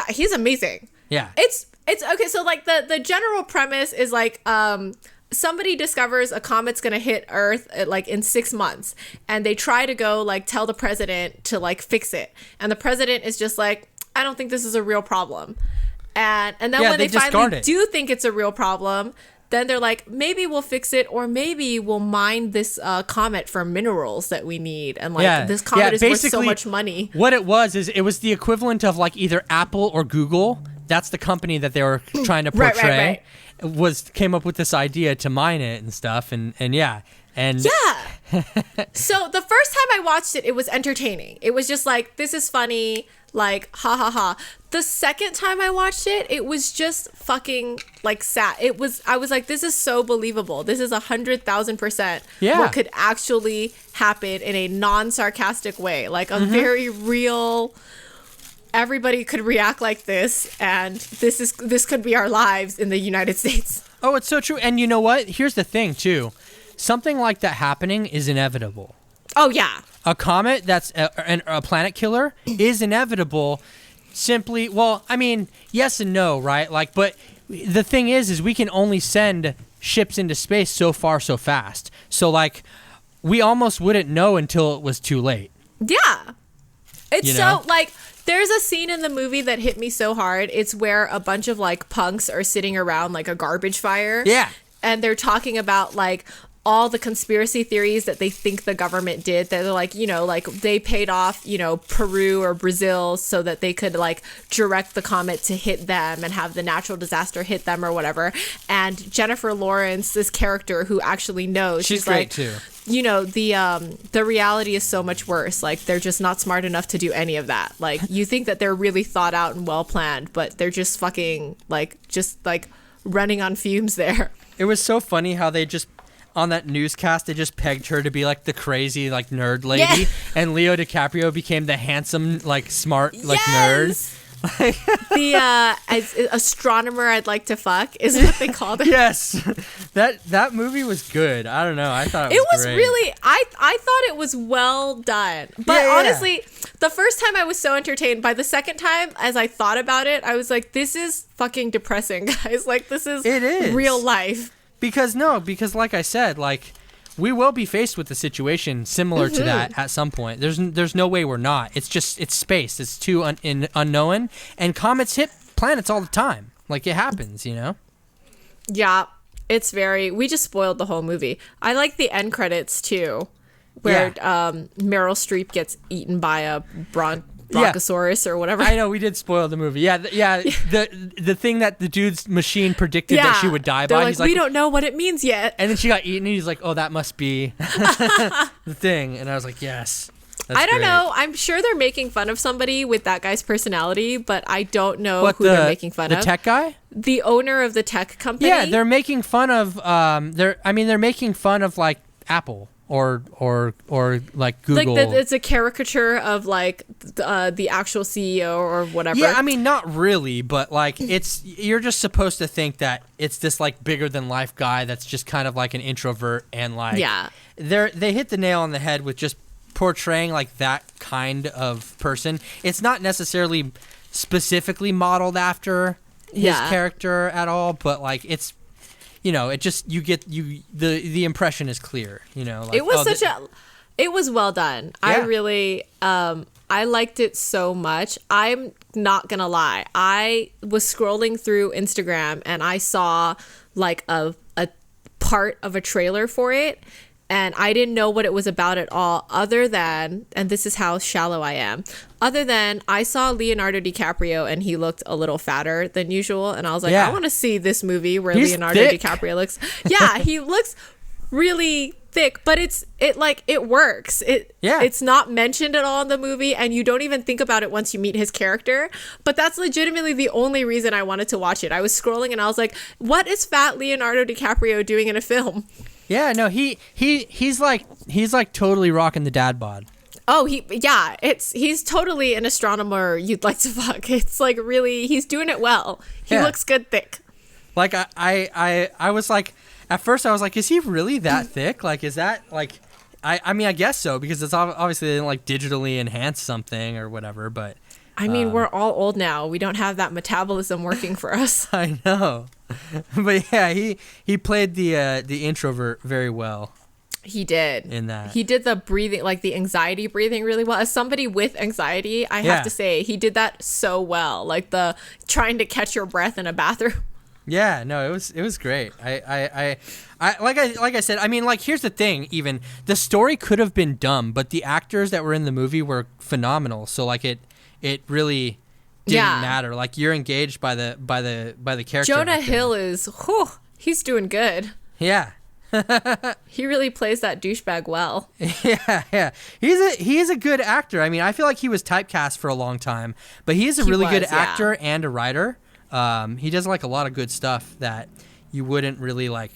He's amazing. Yeah. It's okay. So like the general premise is like somebody discovers a comet's gonna hit Earth like in 6 months, and they try to go like tell the president to like fix it, and the president is just like, I don't think this is a real problem, and then when they finally do think it's a real problem, then they're like, maybe we'll fix it, or maybe we'll mine this comet for minerals that we need, and like this comet is worth so much money. What it was is it was the equivalent of like either Apple or Google. That's the company that they were trying to portray. Right. Came up with this idea to mine it and stuff, and yeah. So the first time I watched it, it was entertaining. It was just like, this is funny, like ha ha ha. The second time I watched it, it was just fucking like sad. I was like, this is so believable. This is 100,000% what could actually happen in a non-sarcastic way, like a very real. Everybody could react like this, and this could be our lives in the United States. Oh, it's so true. And you know what? Here's the thing, too. Something like that happening is inevitable. Oh, yeah. A comet that's a planet killer is inevitable. Simply, well, I mean, yes and no, right? Like, but the thing is we can only send ships into space so far, so fast. So, like, we almost wouldn't know until it was too late. Yeah. It's like... There's a scene in the movie that hit me so hard. It's where a bunch of like punks are sitting around like a garbage fire. Yeah. And they're talking about like all the conspiracy theories that they think the government did. That they're like, like they paid off, Peru or Brazil so that they could like direct the comet to hit them and have the natural disaster hit them or whatever. And Jennifer Lawrence, this character who actually knows, she's great too. The reality is so much worse. Like, they're just not smart enough to do any of that. Like, you think that they're really thought out and well planned, but they're just fucking just running on fumes there. It was so funny how they just on that newscast they just pegged her to be like the crazy like nerd lady, and Leo DiCaprio became the handsome like smart like nerd. The astronomer I'd like to fuck is what they called it. Yes, that movie was good. I don't know. I thought it was great. Really. I thought it was well done. But honestly, the first time I was so entertained. By the second time, as I thought about it, I was like, "This is fucking depressing, guys. Like, this is real life." Because like I said, like, we will be faced with a situation similar to that at some point. There's no way we're not. It's space. It's too unknown, and comets hit planets all the time. Like, it happens, Yeah, it's we just spoiled the whole movie. I like the end credits too, where Meryl Streep gets eaten by a bronchosaurus or whatever. I know, we did spoil the movie. The thing that the dude's machine predicted that she would die by. He's like, we don't know what it means yet. And then she got eaten, and he's like, oh, that must be the thing. And I was like, yes. I don't know. I'm sure they're making fun of somebody with that guy's personality, but I don't know who they're making fun of. The tech guy? The owner of the tech company? Yeah, they're making fun of they're making fun of like Apple or like Google. Like it's a caricature of like the actual CEO or whatever. Yeah, I mean, not really, but like you're just supposed to think that it's this like bigger than life guy that's just kind of like an introvert, and like they hit the nail on the head with just portraying like that kind of person. It's not necessarily specifically modeled after his character at all, but like it's it just the impression is clear. Like, it was it was well done. I really I liked it so much. I'm not gonna lie. I was scrolling through Instagram and I saw like a part of a trailer for it. And I didn't know what it was about at all, other than, and this is how shallow I am, other than I saw Leonardo DiCaprio and he looked a little fatter than usual. And I was like, I want to see this movie where Leonardo DiCaprio looks, he looks really thick, but it works. It's not mentioned at all in the movie, and you don't even think about it once you meet his character. But that's legitimately the only reason I wanted to watch it. I was scrolling and I was like, what is fat Leonardo DiCaprio doing in a film? Yeah, no, he's like totally rocking the dad bod. Oh, he's totally an astronomer you'd like to fuck. It's like really, he's doing it well. He looks good thick. Like I was like, At first, I was like, is he really that thick? Like, is that like? I mean, I guess so because it's obviously they didn't like digitally enhance something or whatever. But I mean, we're all old now. We don't have that metabolism working for us. I know, but yeah, he played the introvert very well. He did. In that. He did the breathing, like the anxiety breathing really well. As somebody with anxiety, I have to say he did that so well. Like the trying to catch your breath in a bathroom. Yeah, no, it was great. I like I said, I mean, like, here's the thing, even the story could have been dumb, but the actors that were in the movie were phenomenal. So like it really didn't matter. Like you're engaged by the character. Jonah acting. Hill is he's doing good. Yeah. He really plays that douchebag well. Yeah. He is a good actor. I mean, I feel like he was typecast for a long time, but he is a really good actor and a writer. He does like a lot of good stuff that you wouldn't really like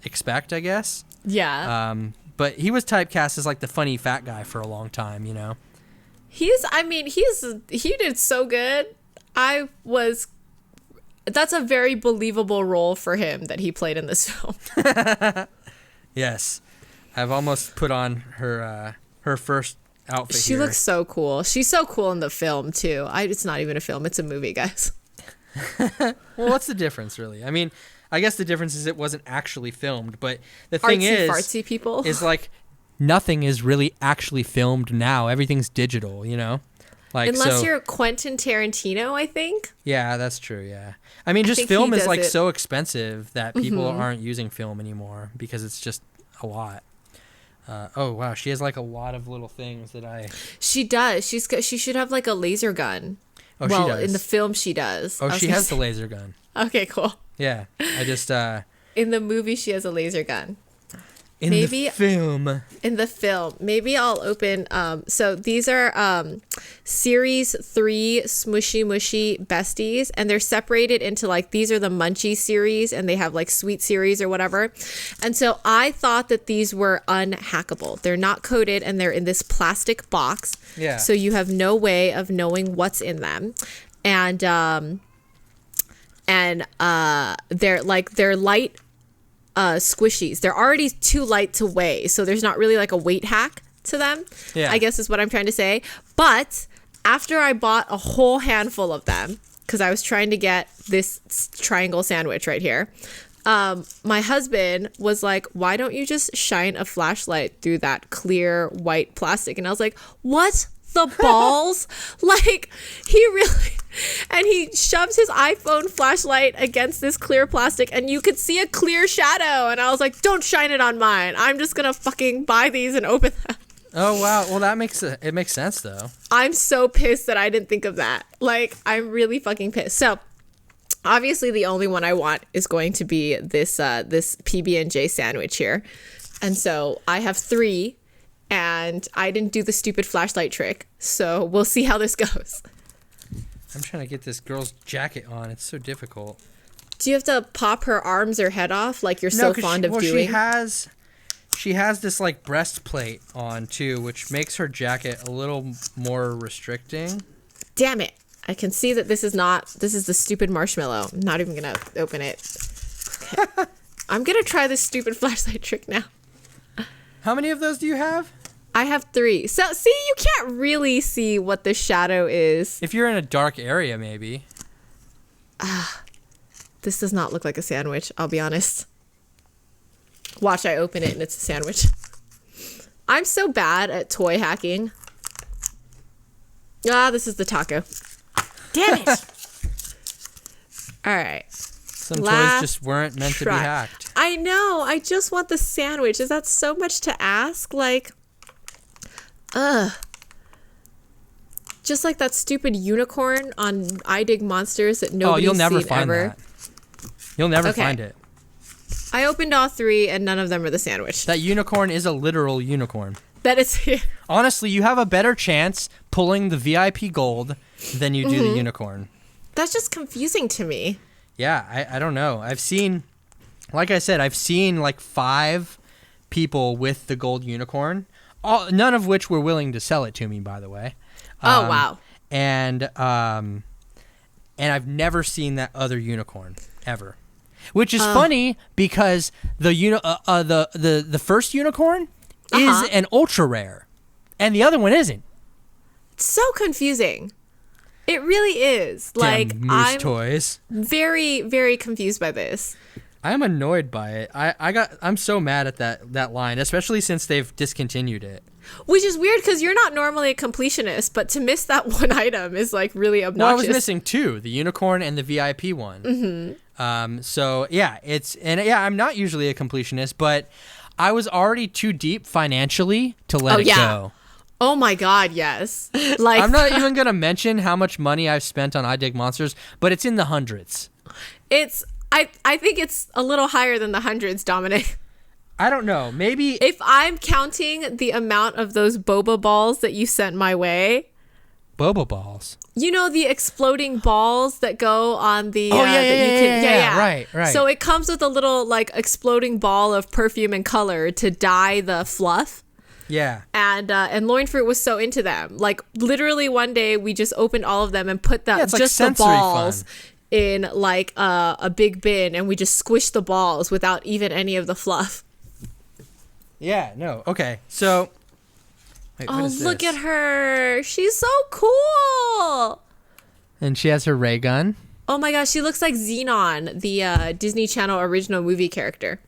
expect, I guess. Yeah. But he was typecast as like the funny fat guy for a long time, you know. He did so good. That's a very believable role for him that he played in this film. Yes. I've almost put on her first outfit. She looks so cool. She's so cool in the film too. It's not even a film, it's a movie, guys. Well, what's the difference really? I mean, I guess the difference is it wasn't actually filmed, but the thing fartsy people is like nothing is really actually filmed now. Everything's digital, you know? Like, unless you're Quentin Tarantino, I think. Yeah, that's true, yeah. I mean, just film is like so expensive that people aren't using film anymore because it's just a lot. Oh, wow, she has like a lot of little things that She does. She should have like a laser gun. Oh, she does. In the film she does. Oh, she has the laser gun. Okay, cool. Yeah, I just... in the movie, she has a laser gun. In the film. Maybe I'll open... so these are Series 3 Smushy Mushy Besties, and they're separated into like... These are the Munchie series, and they have like Sweet series or whatever. And so I thought that these were unhackable. They're not coated, and they're in this plastic box. Yeah. So you have no way of knowing what's in them. And they're light squishies. They're already too light to weigh, so there's not really like a weight hack to them. Yeah. I guess is what I'm trying to say. But after I bought a whole handful of them, because I was trying to get this triangle sandwich right here, my husband was like, why don't you just shine a flashlight through that clear white plastic? And I was like, what the balls? Like, he really... And he shoves his iPhone flashlight against this clear plastic, and you could see a clear shadow. And I was like, don't shine it on mine. I'm just going to fucking buy these and open them. Oh, wow. Well, it makes sense, though. I'm so pissed that I didn't think of that. Like, I'm really fucking pissed. So, obviously, the only one I want is going to be this PB&J sandwich here. And so, I have 3, and I didn't do the stupid flashlight trick. So, we'll see how this goes. I'm trying to get this girl's jacket on. It's so difficult. Do you have to pop her arms or head off like you're so fond of doing? She has this like breastplate on too, which makes her jacket a little more restricting. Damn it. I can see that this is the stupid marshmallow. I'm not even going to open it. Okay. I'm going to try this stupid flashlight trick now. How many of those do you have? I have 3. So, see, you can't really see what the shadow is. If you're in a dark area, maybe. This does not look like a sandwich, I'll be honest. Watch, I open it and it's a sandwich. I'm so bad at toy hacking. This is the taco. Damn it. All right. Some toys just weren't meant to be hacked. I know. I just want the sandwich. Is that so much to ask? Like... Just like that stupid unicorn on I Dig Monsters that nobody's seen ever. You'll never find that. You'll never find it. I opened all 3 and none of them are the sandwich. That unicorn is a literal unicorn. That is... Honestly, you have a better chance pulling the VIP gold than you do the unicorn. That's just confusing to me. Yeah, I don't know. I've seen like 5 people with the gold unicorn. None of which were willing to sell it to me, by the way. Oh, wow. And I've never seen that other unicorn, ever. Which is funny because the first unicorn is an ultra rare, and the other one isn't. It's so confusing. It really is. Damn Moose I'm Toys. very, very confused by this. I'm annoyed by it. I'm so mad at that line, especially since they've discontinued it. Which is weird because you're not normally a completionist, but to miss that one item is like really obnoxious. No, I was missing two: the unicorn and the VIP one. Mm-hmm. So yeah, I'm not usually a completionist, but I was already too deep financially to let it go. Oh my God, yes. Like I'm not even gonna mention how much money I've spent on I Dig Monsters, but it's in the hundreds. I think it's a little higher than the hundreds, Dominic. I don't know. Maybe if I'm counting the amount of those boba balls that you sent my way. Boba balls. You know, the exploding balls that go on the right. So it comes with a little like exploding ball of perfume and color to dye the fluff. Yeah. And Loin Fruit was so into them. Like literally one day we just opened all of them and put just like the balls fun. In like a big bin, and we just squished the balls without even any of the fluff. Yeah, no. Okay. So wait, what is look this? at her. She's so cool. And she has her ray gun. Oh my gosh, she looks like Xenon, the Disney Channel original movie character.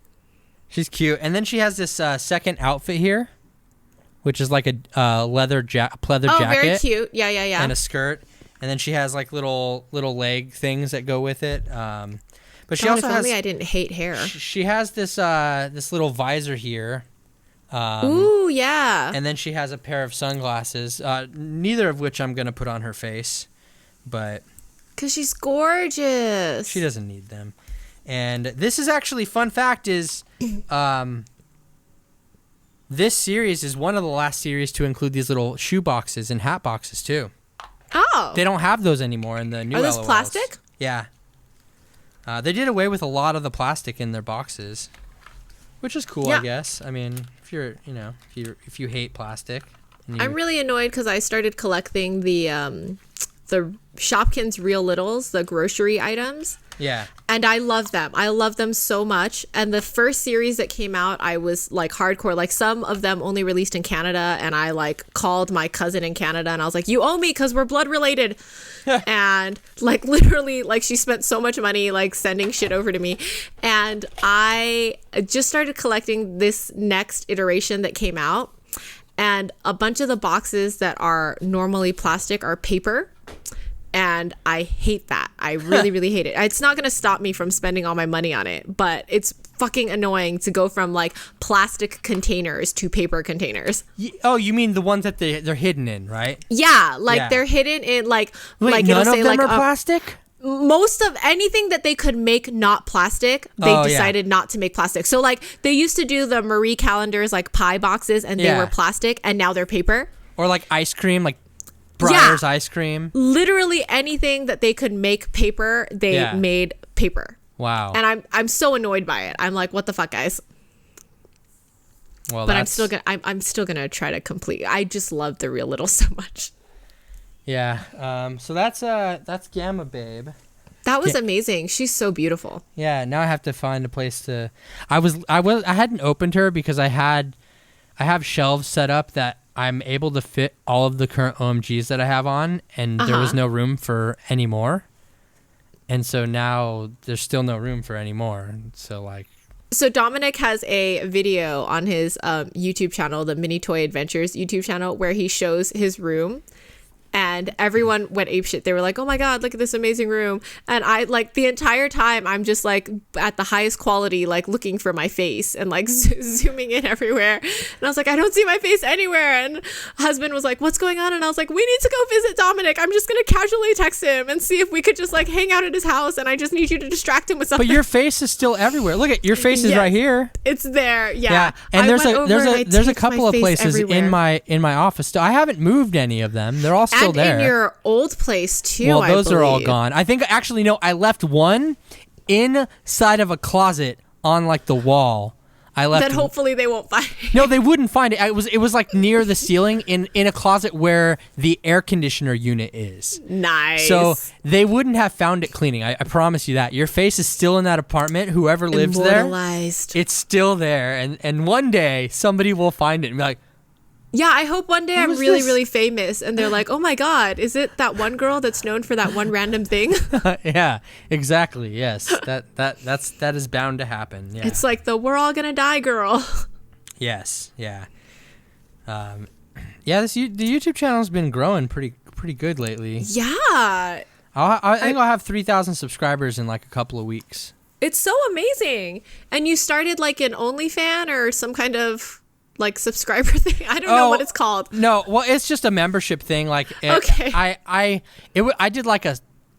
She's cute. And then she has this second outfit here, which is like a leather jacket. Oh, very cute. Yeah. And a skirt. And then she has like little leg things that go with it. But she also has. I didn't hate hair. She has this little visor here. Ooh, yeah. And then she has a pair of sunglasses, neither of which I'm gonna put on her face, but because she's gorgeous. She doesn't need them. And this is actually fun fact is, this series is one of the last series to include these little shoe boxes and hat boxes too. Oh. They don't have those anymore in the new. Are those LOLs. plastic? Yeah. They did away with a lot of the plastic in their boxes, which is cool, I guess. I mean, if you're, if you hate plastic. I'm really annoyed because I started collecting the Shopkins Real Littles, the grocery items. Yeah. And I love them. I love them so much. And the first series that came out, I was like hardcore. Like some of them only released in Canada, and I like called my cousin in Canada and I was like, you owe me because we're blood related. And like literally like she spent so much money like sending shit over to me. And I just started collecting this next iteration that came out. And a bunch of the boxes that are normally plastic are paper. And I hate that. I really, really hate it. It's not going to stop me from spending all my money on it, but it's fucking annoying to go from like plastic containers to paper containers. Oh, you mean the ones that they're hidden in, right? Yeah, they're hidden in like Wait, like none it'll say of them like are plastic? Most of anything that they could make not plastic, they decided not to make plastic. So like they used to do the Marie Callender's like pie boxes and they were plastic, and now they're paper. Or like ice cream, like Breyer's ice cream. Literally anything that they could make paper, they made paper. Wow. And I'm so annoyed by it. I'm like, what the fuck, guys? Well, but I'm still gonna try to complete. I just love the Real Little so much. Yeah. So that's Gamma Babe. That was amazing. She's so beautiful. Yeah. Now I have to find a place to. I hadn't opened her because I have shelves set up that I'm able to fit all of the current OMGs that I have on, and there was no room for any more. And so now there's still no room for any more. So Dominic has a video on his YouTube channel, the Mini Toy Adventures YouTube channel, where he shows his room. And everyone went apeshit. They were like, oh my God, look at this amazing room. And I like the entire time I'm just like at the highest quality, like looking for my face and like zooming in everywhere. And I was like, I don't see my face anywhere. And husband was like, what's going on? And I was like, we need to go visit Dominic. I'm just going to casually text him and see if we could just like hang out at his house. And I just need you to distract him with something. But your face is still everywhere. Look at your face is right here. It's there. Yeah. And there's a couple of places everywhere. in my office still. I haven't moved any of them. They're all still there. In your old place too. Well, those are all gone. I think actually no, I left one inside of a closet on like the wall. I left. That hopefully they won't find. No, they wouldn't find it. It was like near the ceiling in a closet where the air conditioner unit is. Nice. So they wouldn't have found it cleaning. I promise you that. Your face is still in that apartment. Whoever lives Immortalized. there, it's still there. And one day somebody will find it and be like, yeah, I hope one day I'm was really, this? really famous and they're like, oh my God, is it that one girl that's known for that one random thing? yeah, exactly. Yes. That is bound to happen. Yeah. It's like the we're all gonna die girl. Yes. Yeah. Yeah, the YouTube channel's been growing pretty good lately. Yeah. I think I'll have 3,000 subscribers in like a couple of weeks. It's so amazing. And you started like an OnlyFans or some kind of like subscriber thing. I don't know what it's called. No, well, it's just a membership thing. Like, Okay. I did like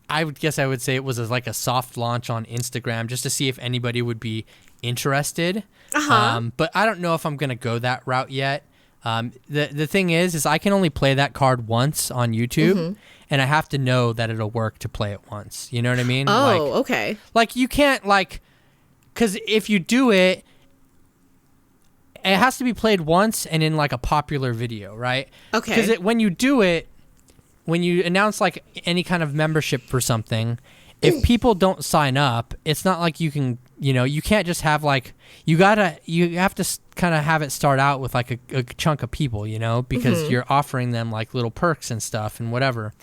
I would guess I would say it was like a soft launch on Instagram just to see if anybody would be interested. But I don't know if I'm gonna go that route yet. The thing is I can only play that card once on YouTube, and I have to know that it'll work to play it once. You know what I mean? Oh, okay. Like you can't because if you do it. It has to be played once and in like a popular video, right? Okay. Because when you do it, when you announce like any kind of membership for something, if people don't sign up, it's not like you can, you can't just have like, you have to kind of have it start out with like a chunk of people, because you're offering them like little perks and stuff and whatever.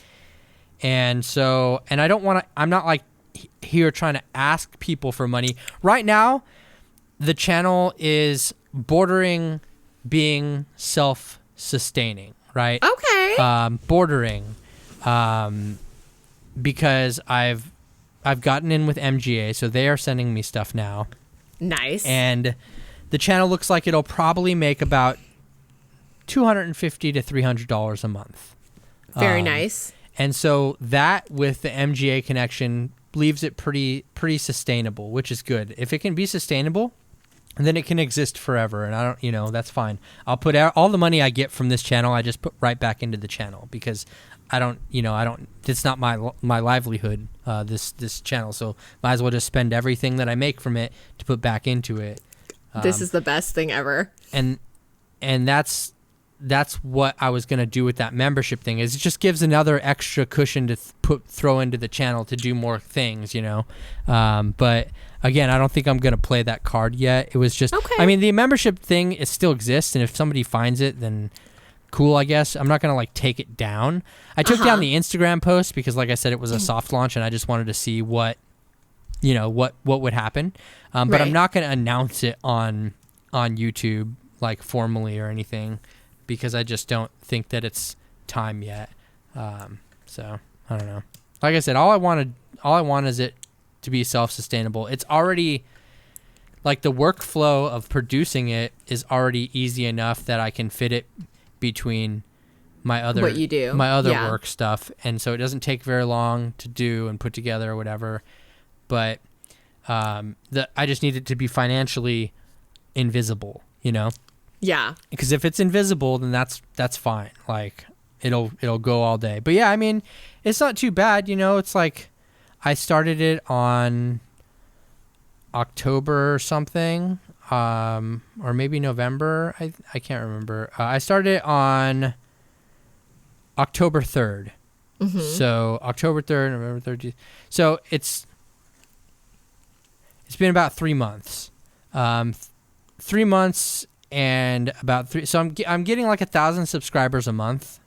And so, and I don't want to, I'm not like here trying to ask people for money. Right now, the channel is bordering being self-sustaining, right? Okay. Bordering, because I've gotten in with MGA, so they are sending me stuff now. Nice. And the channel looks like it'll probably make about $250 to $300 a month. Very nice. And so that with the MGA connection leaves it pretty sustainable, which is good. If it can be sustainable, then it can exist forever, and I don't, that's fine. I'll put out all the money I get from this channel. I just put right back into the channel because I don't. It's not my livelihood. This channel, so might as well just spend everything that I make from it to put back into it. This is the best thing ever. And that's what I was gonna do with that membership thing. Is it just gives another extra cushion to throw into the channel to do more things, But again, I don't think I'm gonna play that card yet. It was just, okay. I mean, the membership thing it still exists, and if somebody finds it, then cool, I guess. I'm not gonna like take it down. I took down the Instagram post because, like I said, it was a soft launch, and I just wanted to see what would happen. But right. I'm not gonna announce it on YouTube like formally or anything, because I just don't think that it's time yet. So I don't know. Like I said, all I want is it to be self-sustainable. It's already like the workflow of producing it is already easy enough that I can fit it between my other what you do. my other work stuff, and so it doesn't take very long to do and put together or whatever. But I just need it to be financially invisible, Yeah. Because if it's invisible, then that's fine. Like it'll go all day. But yeah, I mean, it's not too bad. It's like I started it on October or something, or maybe November. I can't remember. I started it on October 3rd. So October 3rd, November 3rd. So it's been about 3 months. 3 months. And about so I'm getting like 1,000 subscribers a month.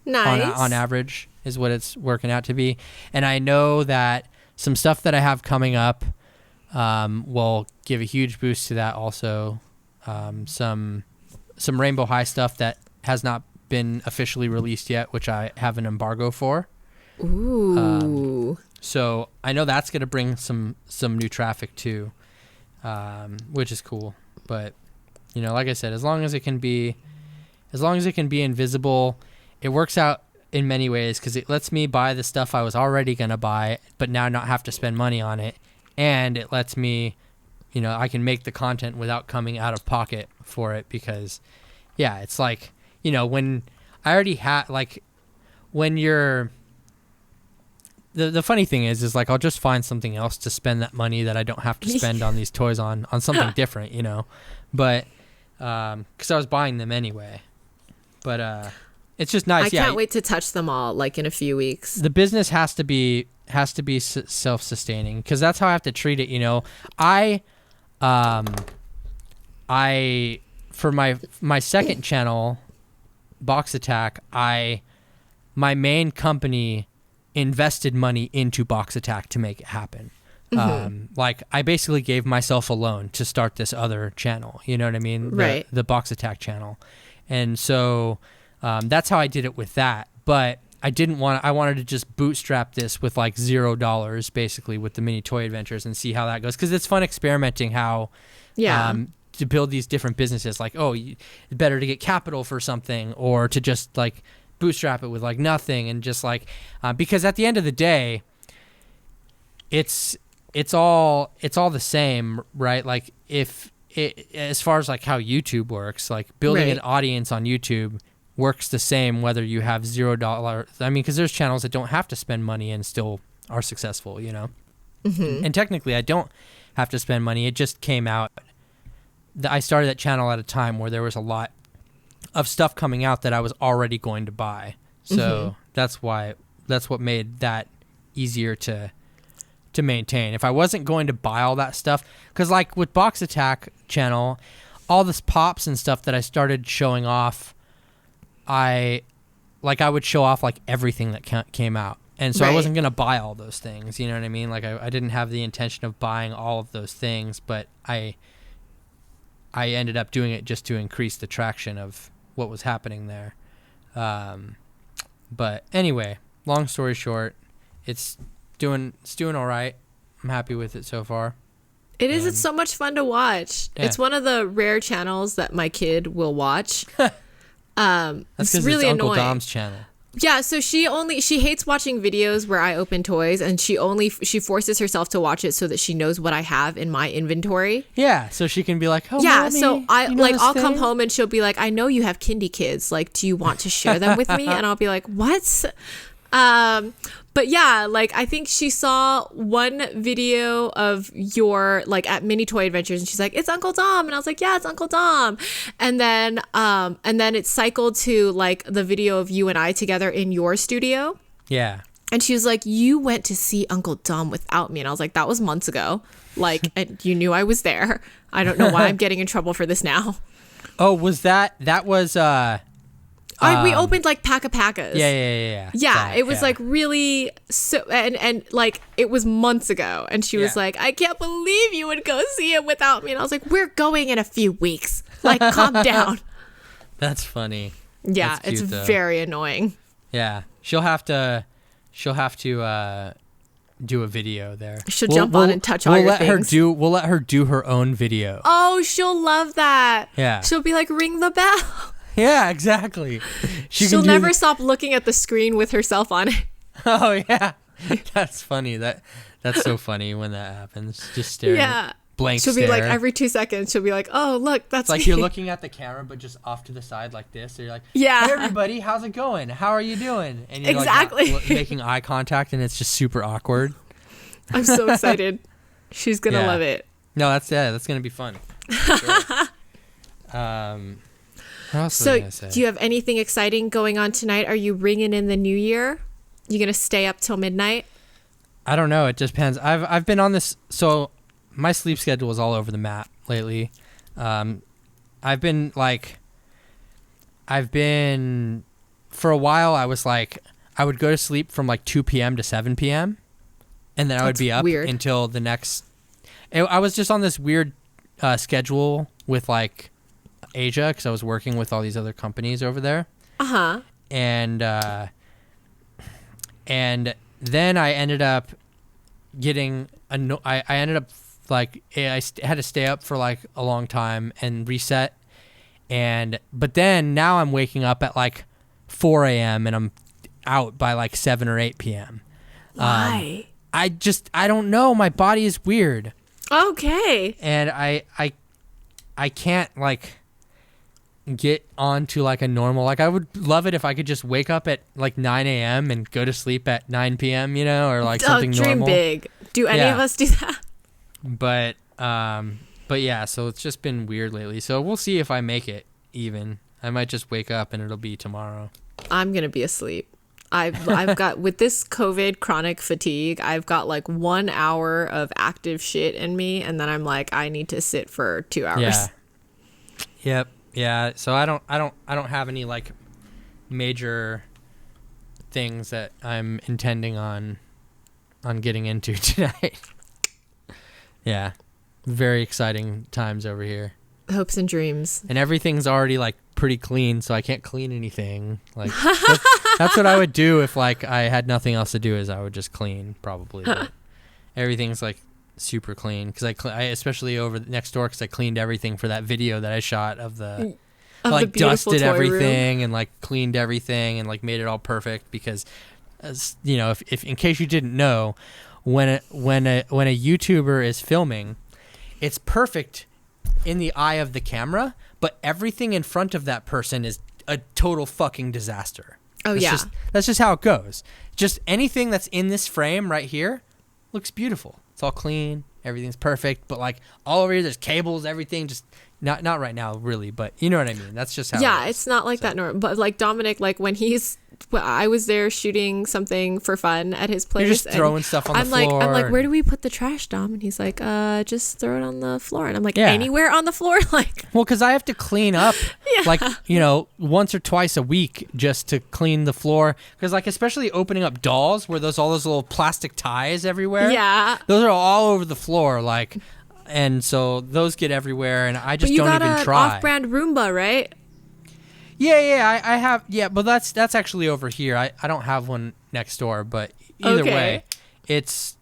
Nice. On average is what it's working out to be. And I know that some stuff that I have coming up will give a huge boost to that also. Some Rainbow High stuff that has not been officially released yet, which I have an embargo for. Ooh. So I know that's going to bring some new traffic too, which is cool. But like I said, as long as it can be invisible, it works out in many ways because it lets me buy the stuff I was already going to buy, but now not have to spend money on it. And it lets me, I can make the content without coming out of pocket for it because, yeah, it's like, when I already had, like, when you're the funny thing is like I'll just find something else to spend that money that I don't have to spend on these toys on something different, you know. But because I was buying them anyway. But it's just nice. I can't wait to touch them all like in a few weeks. The business has to be self-sustaining, because that's how I have to treat it, you know. I for my second channel, Box Attack, my main company invested money into Box Attack to make it happen. Like I basically gave myself a loan to start this other channel, you know what I mean? Right. The Box Attack channel. And so that's how I did it with that. But I wanted to just bootstrap this with like $0 basically with the mini toy adventures and see how that goes. Cause it's fun experimenting how, to build these different businesses, like, it's better to get capital for something or to just like bootstrap it with like nothing. And just like, because at the end of the day, it's all the same, right? Like as far as like how YouTube works, like building an audience on YouTube works the same whether you have $0. I mean, because there's channels that don't have to spend money and still are successful, you know. And technically, I don't have to spend money. It just came out. I started that channel at a time where there was a lot of stuff coming out that I was already going to buy. So that's what made that easier to maintain. If I wasn't going to buy all that stuff, because like with Box Attack channel, all this pops and stuff that I started showing off, I would show off like everything that came out. And so I wasn't going to buy all those things, you know what I mean? Like I didn't have the intention of buying all of those things, but I ended up doing it just to increase the traction of what was happening there. But anyway, long story short, it's doing all right. I'm happy with it so far. It is. It's so much fun to watch. Yeah. It's one of the rare channels that my kid will watch. That's because really it's Uncle annoying. Dom's channel. Yeah, so she hates watching videos where I open toys, and she forces herself to watch it so that she knows what I have in my inventory. Yeah, so she can be like, "Oh, yeah." Mommy, so I'll come home and she'll be like, "I know you have kindy kids. Like, do you want to share them with me?" And I'll be like, "What?" But yeah, like I think she saw one video of your like at Mini Toy Adventures, and she's like, "It's Uncle Dom," and I was like, "Yeah, it's Uncle Dom." And then it cycled to like the video of you and I together in your studio. Yeah. And she was like, "You went to see Uncle Dom without me," and I was like, "That was months ago. Like, and you knew I was there. I don't know why I'm getting in trouble for this now." Oh, was that was we opened like Pack-a-Packas. Yeah. Yeah, it was like really so, and like it was months ago, and she was like, "I can't believe you would go see it without me," and I was like, "We're going in a few weeks. Like, calm down." That's funny. Yeah, That's cute, it's though. very annoying. Yeah, she'll have to do a video there. She'll jump on and touch all your things. We'll let her do her own video. Oh, she'll love that. Yeah. She'll be like, "Ring the bell." Yeah, exactly. She'll never stop looking at the screen with herself on it. Oh yeah, that's funny. That's so funny when that happens. Just staring. Yeah. Blank she'll stare. Be like every 2 seconds. She'll be like, "Oh look, that's it's like me." You're looking at the camera, but just off to the side like this. So you're like, "Yeah, hey everybody, how's it going? How are you doing?" And you're exactly like making eye contact, and it's just super awkward. I'm so excited. She's gonna love it. No, that's gonna be fun. Sure. So, do you have anything exciting going on tonight? Are you ringing in the new year? You gonna stay up till midnight? I don't know. It just depends. I've been on this. So my sleep schedule is all over the map lately. I've been for a while. I was like, I would go to sleep from like 2 p.m. to 7 p.m. and then I would be up until the next. I was just on this weird schedule with like Asia, because I was working with all these other companies over there. And then I ended up getting I ended up like I had to stay up for like a long time and reset, but then now I'm waking up at like 4 a.m. and I'm out by like 7 or 8 p.m. Why? I don't know. My body is weird. Okay. And I can't like. get onto like a normal, like I would love it if I could just wake up at like 9 a.m. and go to sleep at 9 p.m., you know, or like something dream normal. big. Do any of us do that? But yeah, so it's just been weird lately. So we'll see if I make it even. I might just wake up and it'll be tomorrow. I'm going to be asleep. I've got, with this COVID chronic fatigue, I've got like 1 hour of active shit in me, and then I'm like, I need to sit for 2 hours. Yeah. Yep. Yeah. So I don't have any like major things that I'm intending on getting into tonight. Yeah. Very exciting times over here. Hopes and dreams. And everything's already like pretty clean, so I can't clean anything. Like that's what I would do if like I had nothing else to do, is I would just clean probably. But everything's like super clean because I especially over next door, because I cleaned everything for that video that I shot of the like the dusted everything room. And like cleaned everything and like made it all perfect, because as you know, if in case you didn't know, when a YouTuber is filming, it's perfect in the eye of the camera, but everything in front of that person is a total fucking disaster. Oh, That's just how it goes. Just anything that's in this frame right here looks beautiful. It's all clean. Everything's perfect. But like all over here, there's cables, everything. Just not right now, really. But you know what I mean. That's just how. Yeah, it is. it's not like that normal. But like Dominic, like when I was there shooting something for fun at his place. You're just throwing stuff on the floor. I'm like, where do we put the trash, Dom? And he's like, just throw it on the floor. And I'm like, anywhere on the floor? Like, well, because I have to clean up, like, you know, once or twice a week just to clean the floor. Because like, especially opening up dolls where all those little plastic ties everywhere. Yeah. Those are all over the floor, like, and so those get everywhere, and I just don't even try. You got an off-brand Roomba, right? Yeah, I have. Yeah, but that's actually over here. I don't have one next door, but either way, it's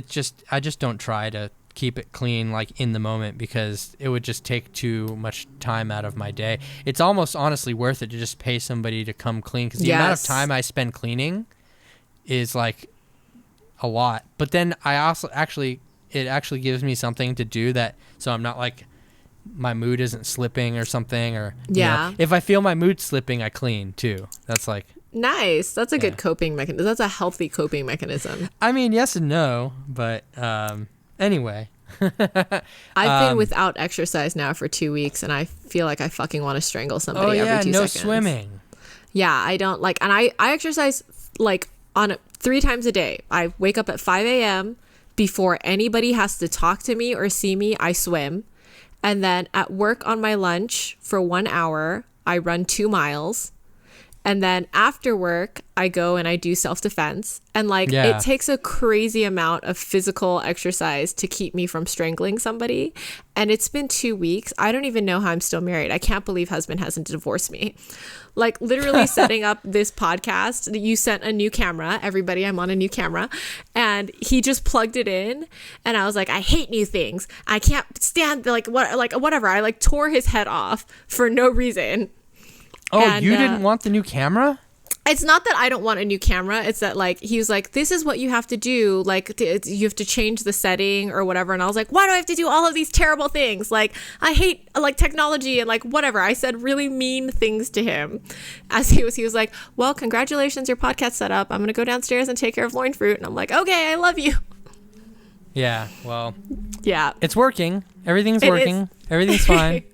just, I just don't try to keep it clean like in the moment, because it would just take too much time out of my day. It's almost honestly worth it to just pay somebody to come clean, because the amount of time I spend cleaning is like a lot. But then I also it actually gives me something to do, that so I'm not like, my mood isn't slipping or something, or you know, if I feel my mood slipping, I clean too. That's like nice. That's a good coping mechanism. That's a healthy coping mechanism. I mean, yes and no, but anyway. I've been without exercise now for 2 weeks, and I feel like I fucking want to strangle somebody every 2 seconds. Swimming. Yeah, I don't like, and I exercise like on 3 times a day. I wake up at 5 a.m. Before anybody has to talk to me or see me, I swim. And then at work on my lunch for 1 hour, I run 2 miles. And then after work, I go and I do self-defense. And like, it takes a crazy amount of physical exercise to keep me from strangling somebody. And it's been 2 weeks. I don't even know how I'm still married. I can't believe husband hasn't divorced me. Like literally setting up this podcast, you sent a new camera. Everybody, I'm on a new camera. And he just plugged it in. And I was like, I hate new things. I can't stand whatever. I like tore his head off for no reason. Oh, and, you didn't want the new camera? It's not that I don't want a new camera. It's that like he was like, this is what you have to do. Like you have to change the setting or whatever. And I was like, why do I have to do all of these terrible things? Like I hate like technology and like whatever. I said really mean things to him as he was like, well, congratulations, your podcast set up. I'm going to go downstairs and take care of loin fruit. And I'm like, okay, I love you. Yeah. Well, yeah, it's working. Everything's working. Everything's fine.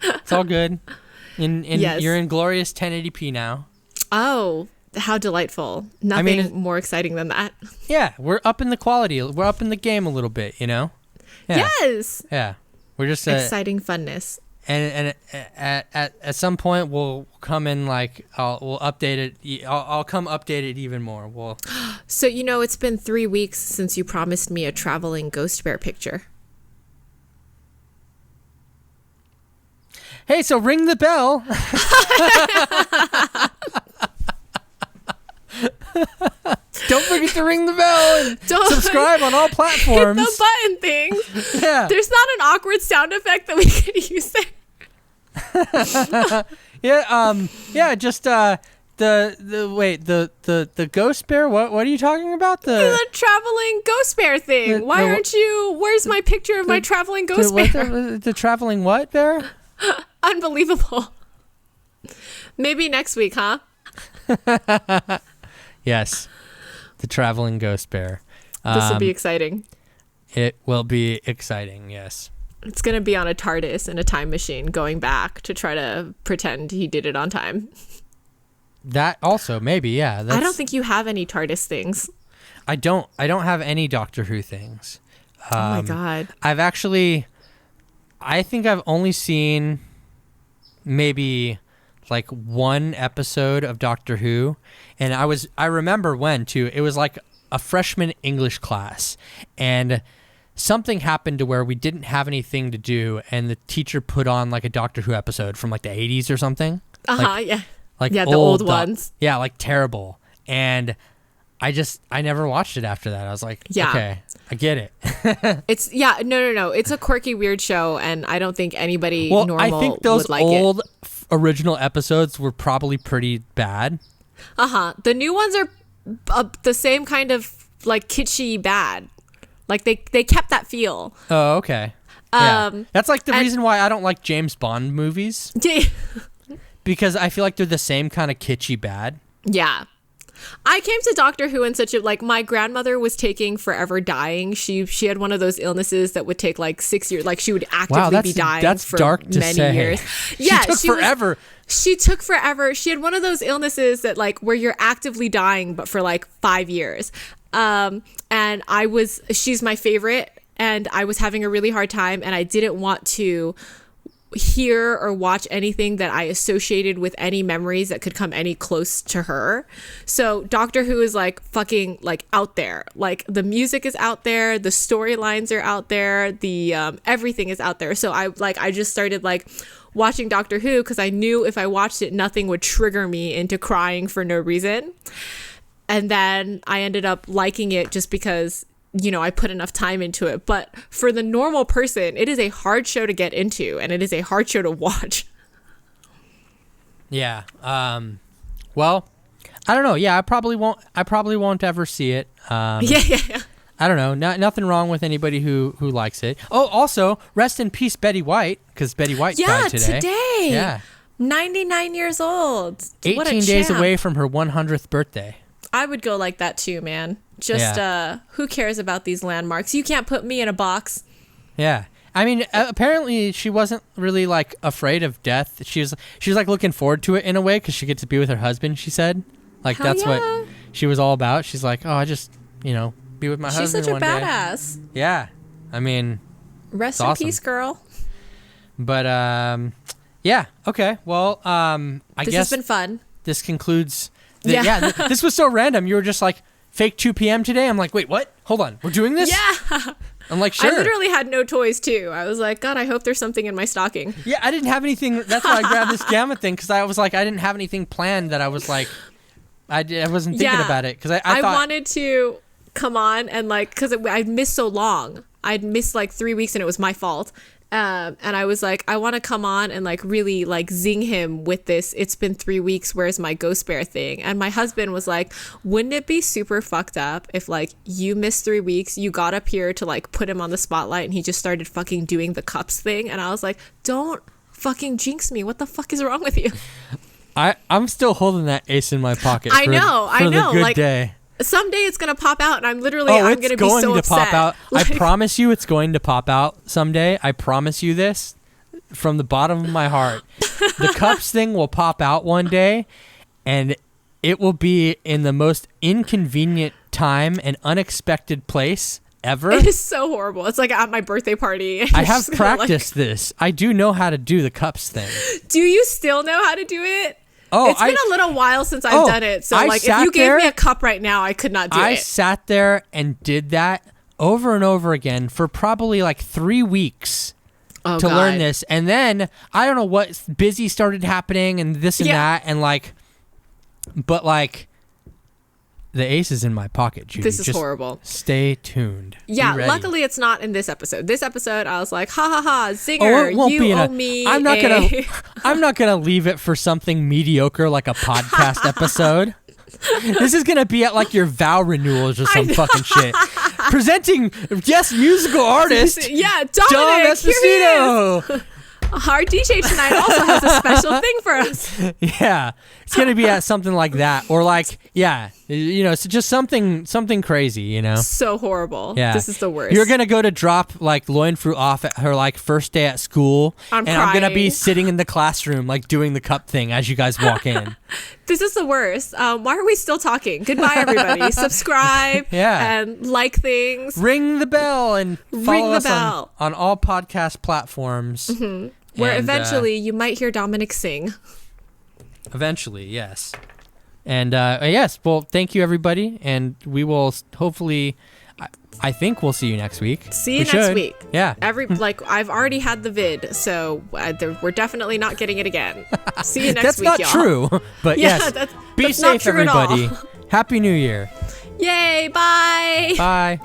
It's all good. Yes. You're in glorious 1080p now. Oh, how delightful. Nothing more exciting than that. Yeah, we're up in the quality. We're up in the game a little bit, you know? Yeah. Yes. Yeah. We're just... exciting funness. And at some point, we'll come in like... we'll update it. I'll come update it even more. So, you know, it's been 3 weeks since you promised me a traveling ghost bear picture. Hey, so ring the bell. Don't forget to ring the bell and subscribe on all platforms. Hit the button thing. Yeah. There's not an awkward sound effect that we can use there. Yeah, just the ghost bear, what are you talking about? The traveling ghost bear thing. Where's my picture of my traveling ghost bear? The traveling what bear? Unbelievable. Maybe next week, huh? Yes. The traveling ghost bear. This will be exciting. It will be exciting, yes. It's going to be on a TARDIS in a time machine going back to try to pretend he did it on time. That also, maybe, yeah. I don't think you have any TARDIS things. I don't have any Doctor Who things. Oh my God. I think I've only seen maybe like one episode of Doctor Who, and I remember when too. It was like a freshman English class, and something happened to where we didn't have anything to do, and the teacher put on like a Doctor Who episode from like the 80s or something. Yeah. Like the old ones. Yeah, like terrible. And I never watched it after that. I was like, okay, I get it. No. It's a quirky, weird show, and I don't think anybody normal I think those would like old it. Original episodes were probably pretty bad. The new ones are the same kind of like kitschy bad. Like they kept that feel. Oh, okay. Yeah. That's like the reason why I don't like James Bond movies. Because I feel like they're the same kind of kitschy bad. Yeah. I came to Doctor Who in such a, like, my grandmother was taking forever dying. She had one of those illnesses that would take like 6 years. Like she would actively be dying for dark to many say. years. She took forever. She took forever. She had one of those illnesses that like where you're actively dying, but for like 5 years. And she's my favorite, and I was having a really hard time, and I didn't want to hear or watch anything that I associated with any memories that could come any close to her. So Doctor Who is like fucking like out there. Like the music is out there, the storylines are out there, the everything is out there. So I just started like watching Doctor Who because I knew if I watched it, nothing would trigger me into crying for no reason. And then I ended up liking it just because, you know, I put enough time into it. But for the normal person, it is a hard show to get into, and it is a hard show to watch. Yeah. Well, I don't know. Yeah, I probably won't ever see it. Yeah. I don't know. Nothing wrong with anybody who likes it. Oh, also, rest in peace, Betty White, because Betty White died today. Yeah. 99 years old. 18 days away from her 100th birthday. I would go like that too, man. Just who cares about these landmarks? You can't put me in a box. Yeah. I mean, apparently she wasn't really like afraid of death. She was like looking forward to it in a way because she gets to be with her husband, she said. Like that's what she was all about. She's like, "Oh, I just, be with my husband one day." She's such a badass. Yeah. I mean, rest in peace, girl. But yeah, okay. Well, I guess this has been fun. This concludes this was so random. You were just like, fake 2 p.m. today? I'm like, wait, what? Hold on. We're doing this? Yeah. I'm like, sure. I literally had no toys, too. I was like, God, I hope there's something in my stocking. Yeah, I didn't have anything. That's why I grabbed this gamma thing, because I was like, I didn't have anything planned that I was like, I wasn't thinking about it. Because I thought, wanted to come on and like, because I'd missed so long. I'd missed like 3 weeks and it was my fault. And I was like, I want to come on and like really like zing him with this. It's been 3 weeks. Where's my ghost bear thing? And my husband was like, wouldn't it be super fucked up if like you missed 3 weeks, you got up here to like put him on the spotlight and he just started fucking doing the cups thing? And I was like, don't fucking jinx me. What the fuck is wrong with you? I'm still holding that ace in my pocket. I know. The good like, day. Someday it's going to pop out and I'm going to be so upset. Pop out. Like, I promise you it's going to pop out someday. I promise you this from the bottom of my heart. The cups thing will pop out one day and it will be in the most inconvenient time and unexpected place ever. It is so horrible. It's like at my birthday party. I have practiced this. I do know how to do the cups thing. Do you still know how to do it? Oh, it's been a little while since I've done it. So like if you gave me a cup right now, I could not do it. I sat there and did that over and over again for probably like 3 weeks to learn this. And then I don't know what busy started happening and this and that. And like, but like the ace is in my pocket, Judy. This is horrible. Stay tuned. Yeah, luckily it's not in this episode. This episode, I was like, ha ha ha, zinger, you owe me. I'm not gonna leave it for something mediocre like a podcast episode. This is gonna be at like your vow renewals or some fucking shit. Presenting guest musical artist, Dominic Esposito. Our DJ tonight also has a special thing for us. Yeah, it's gonna be at something like that, or like, yeah, so just something crazy, So horrible. Yeah, this is the worst. You're gonna go to drop like Loin Fruit off at her like first day at school, I'm gonna be crying. sitting in the classroom like doing the cup thing as you guys walk in. This is the worst. Why are we still talking? Goodbye, everybody. Subscribe and like things. Ring the bell and follow us bell. On all podcast platforms. Mm-hmm. Where eventually you might hear Dominic sing. Eventually, yes. And yes, well, thank you, everybody. And we will hopefully, I think we'll see you next week. See you next week. Yeah. I've already had the vid, so we're definitely not getting it again. See you next week, y'all. That's not true, but yes. That's be not safe, true at all. everybody. Happy New Year. Yay, bye. Bye.